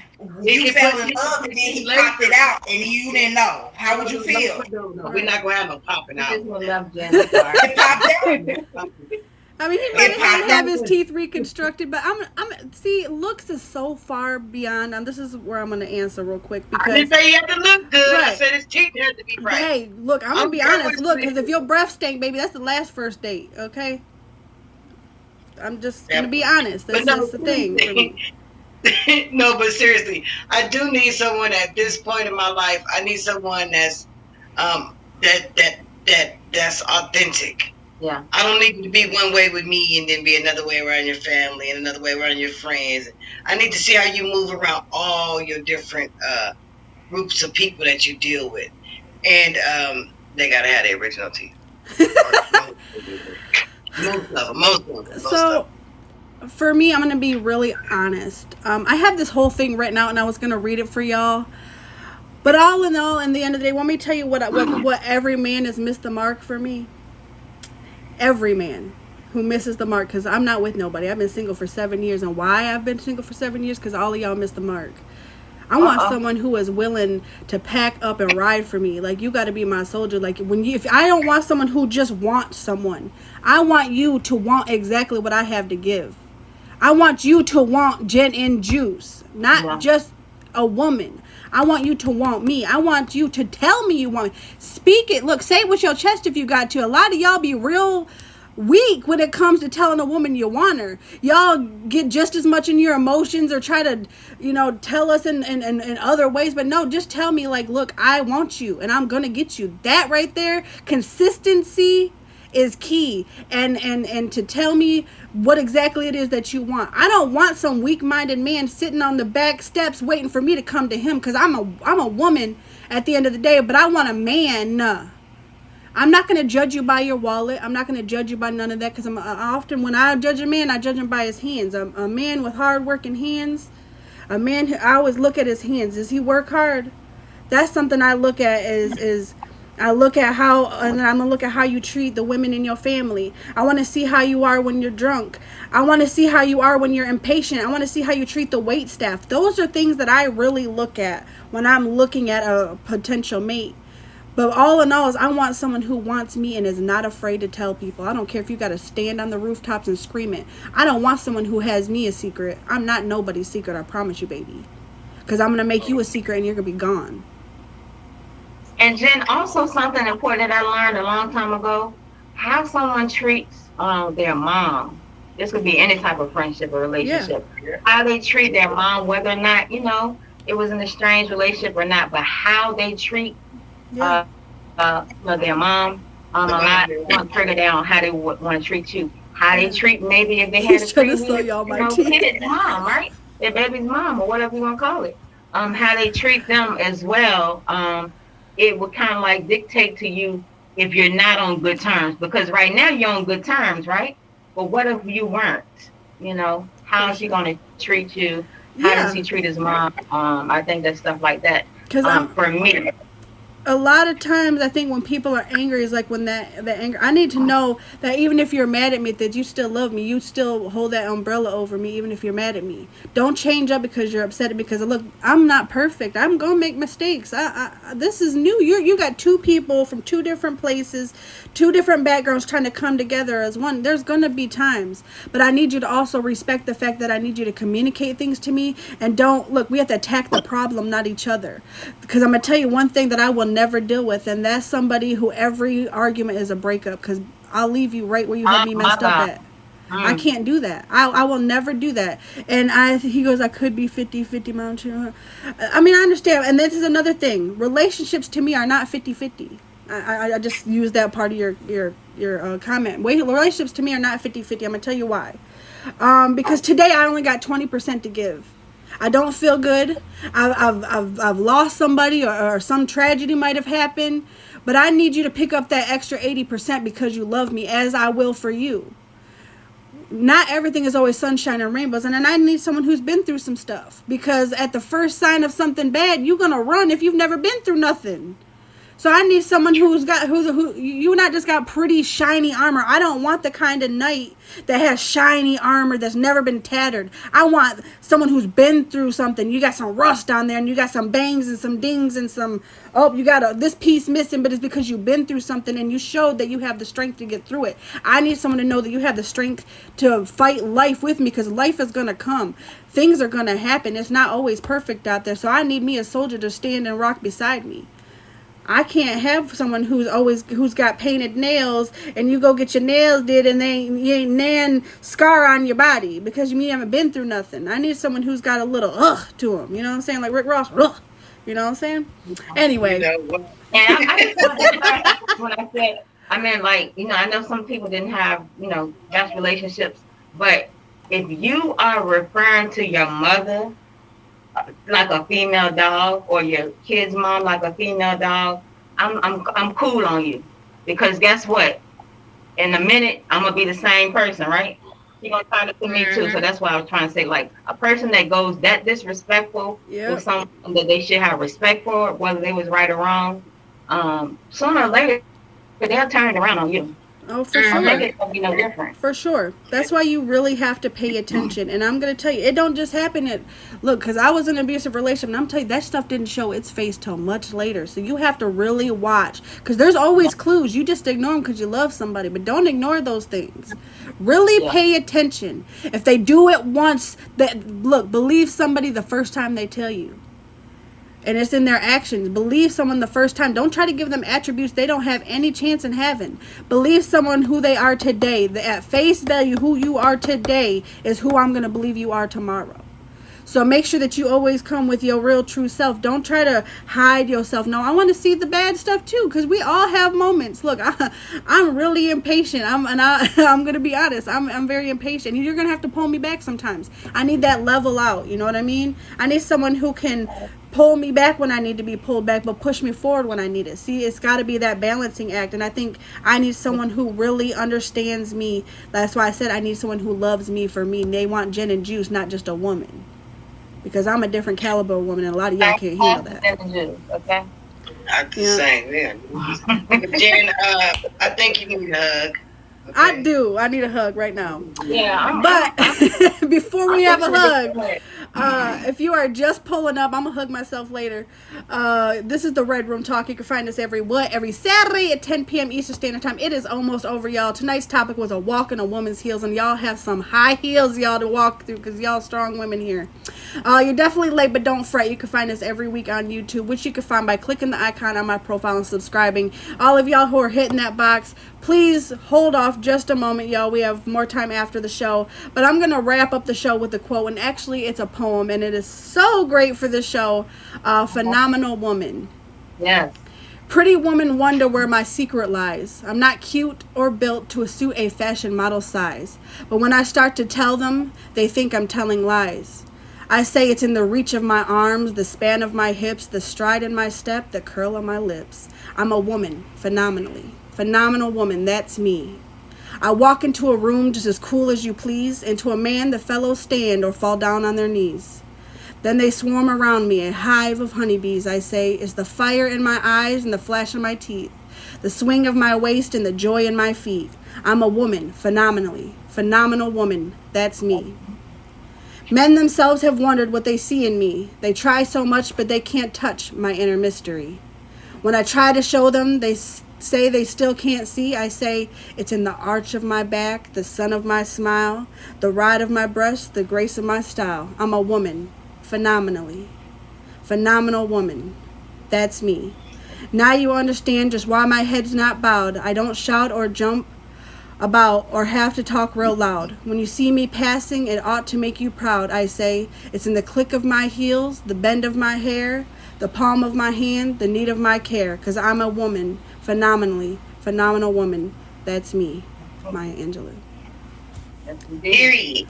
you fell in love, and then he popped it out, and you didn't know. How would you feel? No, we're not gonna have no popping out. It popped out. I mean, he might have his teeth reconstructed, but I'm see, looks is so far beyond. And this is where I'm going to answer real quick because I didn't say he had to look good. Right. I said his teeth had to be right. Hey, look, I'm gonna be honest. Look, because if your breath stank, baby, that's the last first date. Okay. I'm just gonna be honest. That's the thing for me. No, but seriously, I do need someone at this point in my life. I need someone that's that's authentic. Yeah. I don't need you to be one way with me and then be another way around your family and another way around your friends. I need to see how you move around all your different groups of people that you deal with. And they gotta have the original teeth. Most of them. So, for me, I'm going to be really honest. I have this whole thing written out, and I was going to read it for y'all. But all in all, in the end of the day, want me to tell you what every man has missed the mark for me? Every man who misses the mark, because I'm not with nobody. I've been single for 7 years, and why I've been single for 7 years? Because all of y'all missed the mark. I want someone who is willing to pack up and ride for me. Like, you got to be my soldier. Like, if I don't want someone who just wants someone, I want you to want exactly what I have to give. I want you to want gin and juice, not just a woman. I want you to want me. I want you to tell me you want me. Speak it. Look, say it with your chest if you got to. A lot of y'all be real weak when it comes to telling a woman you want her. Y'all get just as much in your emotions or try to, tell us in other ways. But no, just tell me, like, look, I want you and I'm going to get you. That right there, consistency is key. And to tell me what exactly it is that you want. I don't want some weak-minded man sitting on the back steps waiting for me to come to him, because I'm a woman at the end of the day, but I want a man. I'm not going to judge you by your wallet. I'm not going to judge you by none of that, because often when I judge a man, I judge him by his hands. A man with hard-working hands, a man who, I always look at his hands. Does he work hard? That's something I look at is I look at how, and I'm going to look at how you treat the women in your family. I want to see how you are when you're drunk. I want to see how you are when you're impatient. I want to see how you treat the wait staff. Those are things that I really look at when I'm looking at a potential mate. But all in all is I want someone who wants me and is not afraid to tell people. I don't care if you got to stand on the rooftops and scream it. I don't want someone who has me a secret. I'm not nobody's secret, I promise you, baby. Because I'm going to make you a secret and you're going to be gone. And Jen, also something important that I learned a long time ago, how someone treats their mom. This could be any type of friendship or relationship. Yeah. How they treat their mom, whether or not, it was an estranged relationship or not, but how they treat their mom. A lot want to trigger down how they want to treat you. How they treat, maybe if they had a previous, kid's mom, right? Their baby's mom or whatever you want to call it. How they treat them as well. It would kind of like dictate to you if you're not on good terms, because right now you're on good terms, right? But what if you weren't? How is he going to treat you? How does he treat his mom? I think that's stuff like that. For me. a lot of times I think when people are angry is like when the anger, I need to know that even if you're mad at me, that you still love me, you still hold that umbrella over me even if you're mad at me. Don't change up because you're upset, because look, I'm not perfect, I'm gonna make mistakes. This is new. You got two people from two different places, two different backgrounds trying to come together as one. There's gonna be times, but I need you to also respect the fact that I need you to communicate things to me, and don't look, we have to attack the problem, not each other. Because I'm gonna tell you one thing that I will never deal with, and that's somebody who every argument is a breakup, because I'll leave you right where you had me messed up at. I can't do that. I will never do that. And he goes, I could be 50-50 mountain. I mean, I understand. And this is another thing. Relationships to me are not 50-50. I just used that part of your comment. Relationships to me are not 50-50. I'm going to tell you why. Because today I only got 20% to give. I don't feel good. I've lost somebody, or some tragedy might have happened. But I need you to pick up that extra 80% because you love me, as I will for you. Not everything is always sunshine and rainbows, and then I need someone who's been through some stuff, because at the first sign of something bad, you're gonna run if you've never been through nothing. So I need someone who you not just got pretty shiny armor. I don't want the kind of knight that has shiny armor that's never been tattered. I want someone who's been through something. You got some rust on there, and you got some bangs and some dings and some, oh, you got this piece missing, but it's because you've been through something and you showed that you have the strength to get through it. I need someone to know that you have the strength to fight life with me, because life is gonna come. Things are gonna happen. It's not always perfect out there. So I need me a soldier to stand and rock beside me. I can't have someone who's got painted nails, and you go get your nails did and you ain't nan scar on your body because you haven't been through nothing. I need someone who's got a little to them. You know what I'm saying? Like Rick Ross. You know what I'm saying? Anyway. And I just when I said, I mean, like, I know some people didn't have, best relationships, but if you are referring to your mother like a female dog, or your kid's mom like a female dog, I'm cool on you, because guess what? In a minute, I'm gonna be the same person, right? You're gonna turn it to me too. So that's why I was trying to say, like, a person that goes that disrespectful with someone that they should have respect for, whether they was right or wrong, sooner or later they'll turn it around on you. Oh, for sure. It's gonna be no different. For sure. That's why you really have to pay attention. And I'm going to tell you, it don't just happen look, because I was in an abusive relationship, and I'm telling you, that stuff didn't show its face till much later. So you have to really watch, because there's always clues. You just ignore them because you love somebody, but don't ignore those things. Really pay attention. If they do it once, believe somebody the first time they tell you. And it's in their actions. Believe someone the first time. Don't try to give them attributes they don't have any chance in having. Believe someone who they are today. At face value, who you are today is who I'm going to believe you are tomorrow. So make sure that you always come with your real true self. Don't try to hide yourself. No, I want to see the bad stuff too, because we all have moments. Look, I'm really impatient. I'm going to be honest. I'm very impatient. You're going to have to pull me back sometimes. I need that level out. You know what I mean? I need someone who can pull me back when I need to be pulled back, but push me forward when I need it. See, it's got to be that balancing act. And I think I need someone who really understands me. That's why I said I need someone who loves me for me. And they want gin and juice, not just a woman. Because I'm a different caliber of woman, and a lot of y'all can't handle that. Okay. I'm the same, man. Jen, I think you need a hug. Okay. I do. I need a hug right now. Yeah. But before we have a hug, if you are just pulling up, I'm going to hug myself later. This is the Red Room Talk. You can find us every Saturday at 10 p.m. Eastern Standard Time. It is almost over, y'all. Tonight's topic was a walk in a woman's heels, and y'all have some high heels, y'all, to walk through, because y'all strong women here. You're definitely late, but don't fret. You can find us every week on YouTube, which you can find by clicking the icon on my profile and subscribing. All of y'all who are hitting that box, please hold off just a moment, y'all. We have more time after the show. But I'm going to wrap up the show with a quote. And actually, it's a poem. And it is so great for the show. Phenomenal woman. Yes. Pretty woman wonder where my secret lies. I'm not cute or built to suit a fashion model size. But when I start to tell them, they think I'm telling lies. I say it's in the reach of my arms, the span of my hips, the stride in my step, the curl of my lips. I'm a woman, phenomenally. Phenomenal woman, that's me. I walk into a room just as cool as you please, and to a man the fellows stand or fall down on their knees. Then they swarm around me, a hive of honeybees, I say, is the fire in my eyes and the flash of my teeth, the swing of my waist and the joy in my feet. I'm a woman, phenomenally. Phenomenal woman. That's me. Men themselves have wondered what they see in me. They try so much, but they can't touch my inner mystery. When I try to show them, they say they still can't see. I say it's in the arch of my back, the sun of my smile, the ride of my breast, the grace of my style. I'm a woman, phenomenally. Phenomenal woman. That's me. Now you understand just why my head's not bowed. I don't shout or jump about or have to talk real loud. When you see me passing, it ought to make you proud. I say it's in the click of my heels, the bend of my hair, the palm of my hand, the need of my care, 'cause I'm a woman, phenomenally, phenomenal woman. That's me, Maya Angelou. Period.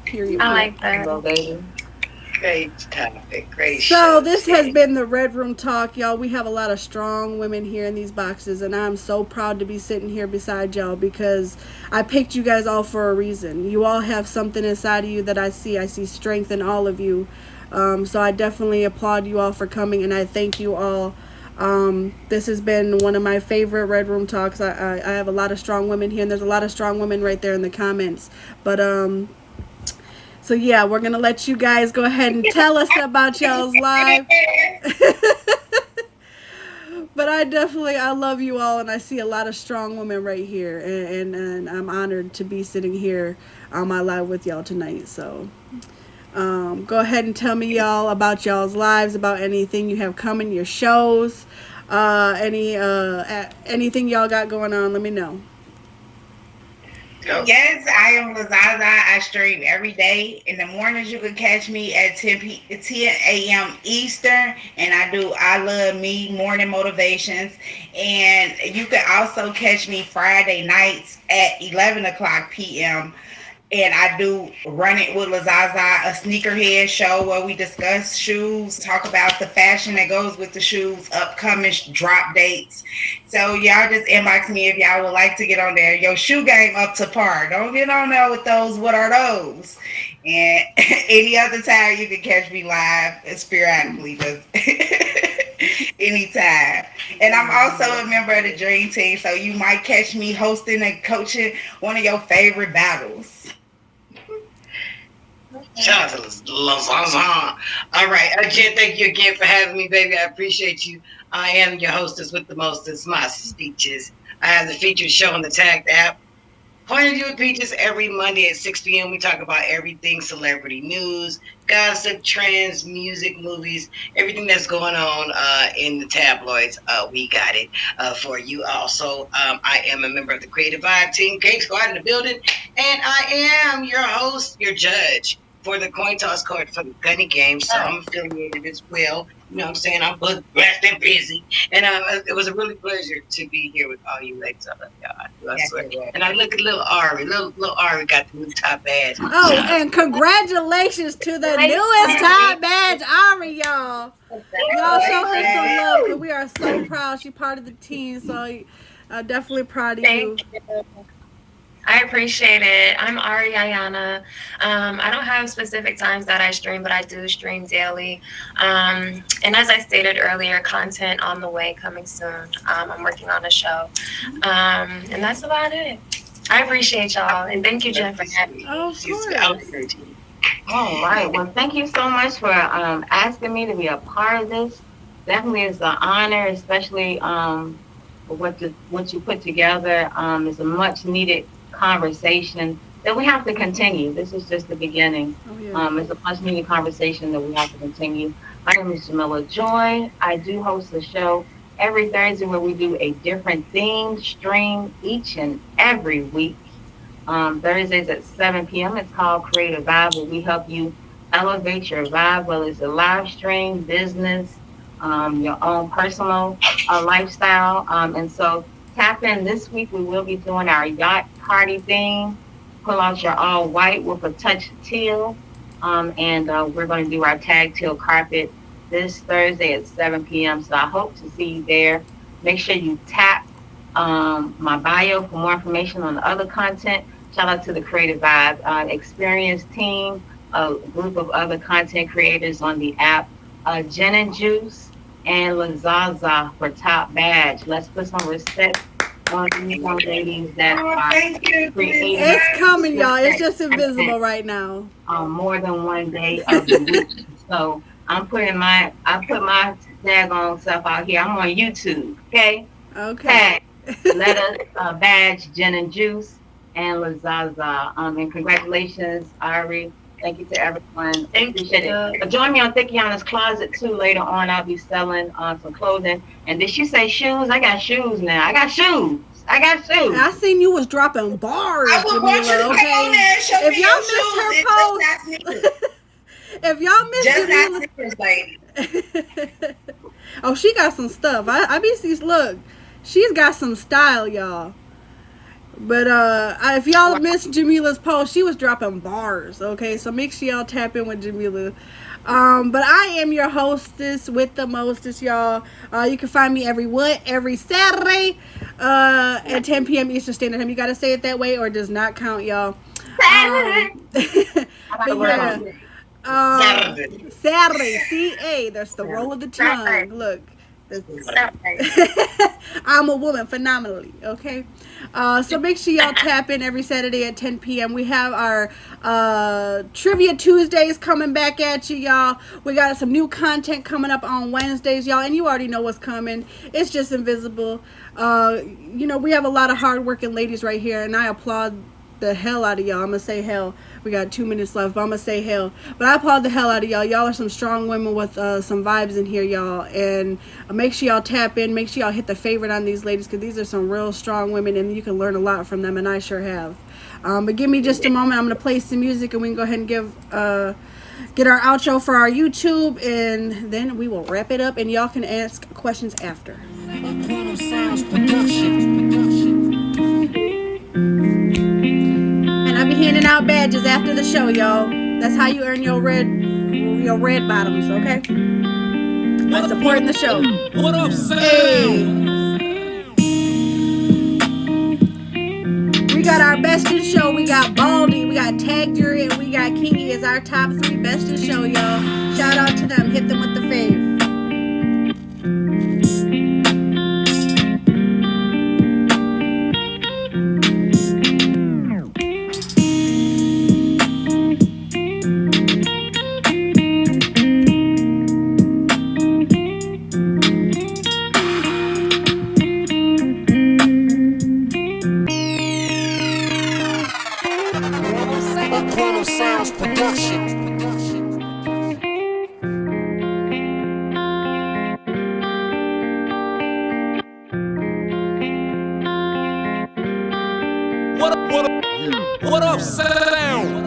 Period. I like that. Hello, baby. Great topic. Great So show this today. has been the Red Room Talk, y'all. We have a lot of strong women here in these boxes, and I'm so proud to be sitting here beside y'all because I picked you guys all for a reason. You all have something inside of you that I see. I see strength in all of you. So I definitely applaud you all for coming, and I thank you all. This has been one of my favorite Red Room Talks. I have a lot of strong women here, and there's a lot of strong women right there in the comments. But so yeah, we're gonna let you guys go ahead and tell us about y'all's live. But I love you all, and I see a lot of strong women right here, and I'm honored to be sitting here on my live with y'all tonight. So go ahead and tell me y'all about y'all's lives, about anything you have coming, your shows, anything y'all got going on. Let me know. Yes, I am Lazaza. I stream every day. In the mornings, you can catch me at 10 a.m. Eastern, and I Love Me morning motivations. And you can also catch me Friday nights at 11 o'clock p.m. And I do Run It with Lazaza, a sneakerhead show where we discuss shoes, talk about the fashion that goes with the shoes, upcoming drop dates. So y'all just inbox me if y'all would like to get on there. Your shoe game up to par. Don't get on there with those. What are those? And any other time you can catch me live sporadically, just anytime. And I'm also a member of the Dream Team, so you might catch me hosting and coaching one of your favorite battles. Shout out to Lazaza. All right. Again, thank you again for having me, baby. I appreciate you. I am your hostess with the mostest, my speeches. I have the featured show on the Tagged app. Point of View with Peaches every Monday at 6 p.m. We talk about everything celebrity news, gossip, trends, music, movies, everything that's going on in the tabloids. We got it for you. Also, I am a member of the Creative Vibe team, Cake Squad in the building, and I am your host, your judge for the Coin Toss Court for the Gunny Game. So I'm affiliated as well. You know what I'm saying? I'm booked, blessed, and busy. And it was a really pleasure to be here with all you ladies. I love y'all. I swear. And I look at little Ari. Little Ari got the new top badge. Oh, and congratulations to the newest top badge, Ari, y'all. Y'all show her some love because we are so proud. She's part of the team, so definitely proud of you. Thank you. I appreciate it. I'm Ari Ayana. I don't have specific times that I stream, but I do stream daily. And as I stated earlier, content on the way, coming soon. I'm working on a show. And that's about it. I appreciate y'all. And thank you, Jen, for having me. Oh, of course. All right. Well, thank you so much for asking me to be a part of this. Definitely is an honor, especially for what you put together. Is a much needed conversation that we have to continue. This is just the beginning. Oh, yeah. It's a much needed conversation that we have to continue. My name is Jamila Joy. I do host a show every Thursday where we do a different theme stream each and every week. Thursdays at 7 p.m. It's called Creative Vibe, where we help you elevate your vibe, whether it's a live stream, business, your own personal lifestyle. And so tap in this week. We will be doing our yacht party theme. Pull out your all white with a touch of teal. And we're going to do our tag teal carpet this Thursday at 7 p.m. So I hope to see you there. Make sure you tap my bio for more information on the other content. Shout out to the Creative Vibe Experience team. a group of other content creators on the app, Jen and Juice and Lazaza for top badge. Let's put some respect on these young ladies that are creating. It's coming, y'all. It's just invisible right now. More than one day of the week. So I put my daggone stuff out here. I'm on YouTube. Okay. Okay. Let us badge Jen and Juice and Lazaza. And congratulations, Ari. Thank you to everyone. Appreciate it. Join me on Thickiana's Closet too. Later on, I'll be selling some clothing. And did she say shoes? I got shoes now. I got shoes. I seen you was dropping bars, Jamila. Okay. If y'all missed her post, if y'all missed Jamila, oh, she got some stuff. I be see. Look, she's got some style, y'all. But if y'all missed Jamila's post, she was dropping bars. Okay, so make sure y'all tap in with Jamila. But I am your hostess with the mostest, y'all. You can find me every Saturday at 10 p.m. Eastern Standard Time. You gotta say it that way, or it does not count, y'all. But yeah, Saturday, C-A. That's the roll of the tongue. Look. I'm a woman phenomenally, okay? So make sure y'all tap in every Saturday at 10 p.m. We have our Trivia Tuesdays coming back at you, y'all. We got some new content coming up on Wednesdays, y'all, and you already know what's coming. It's just invisible. We have a lot of hardworking ladies right here, and I applaud the hell out of y'all. I'm gonna say hell. We got 2 minutes left, but I'm gonna say hell. But I applaud the hell out of y'all. Y'all are some strong women with some vibes in here, y'all. And make sure y'all tap in. Make sure y'all hit the favorite on these ladies, because these are some real strong women, and you can learn a lot from them, and I sure have. But give me just a moment. I'm gonna play some music, and we can go ahead and get our outro for our YouTube, and then we will wrap it up, and y'all can ask questions after. I'll be handing out badges after the show, y'all. That's how you earn your red bottoms, okay? By supporting the show. What up, Sam? Hey. We got our best in show. We got Baldy, we got Tag Jury, and we got Kingy as our top 3 best in show, y'all. Shout out to them. Hit them with the fave. What up, Sam?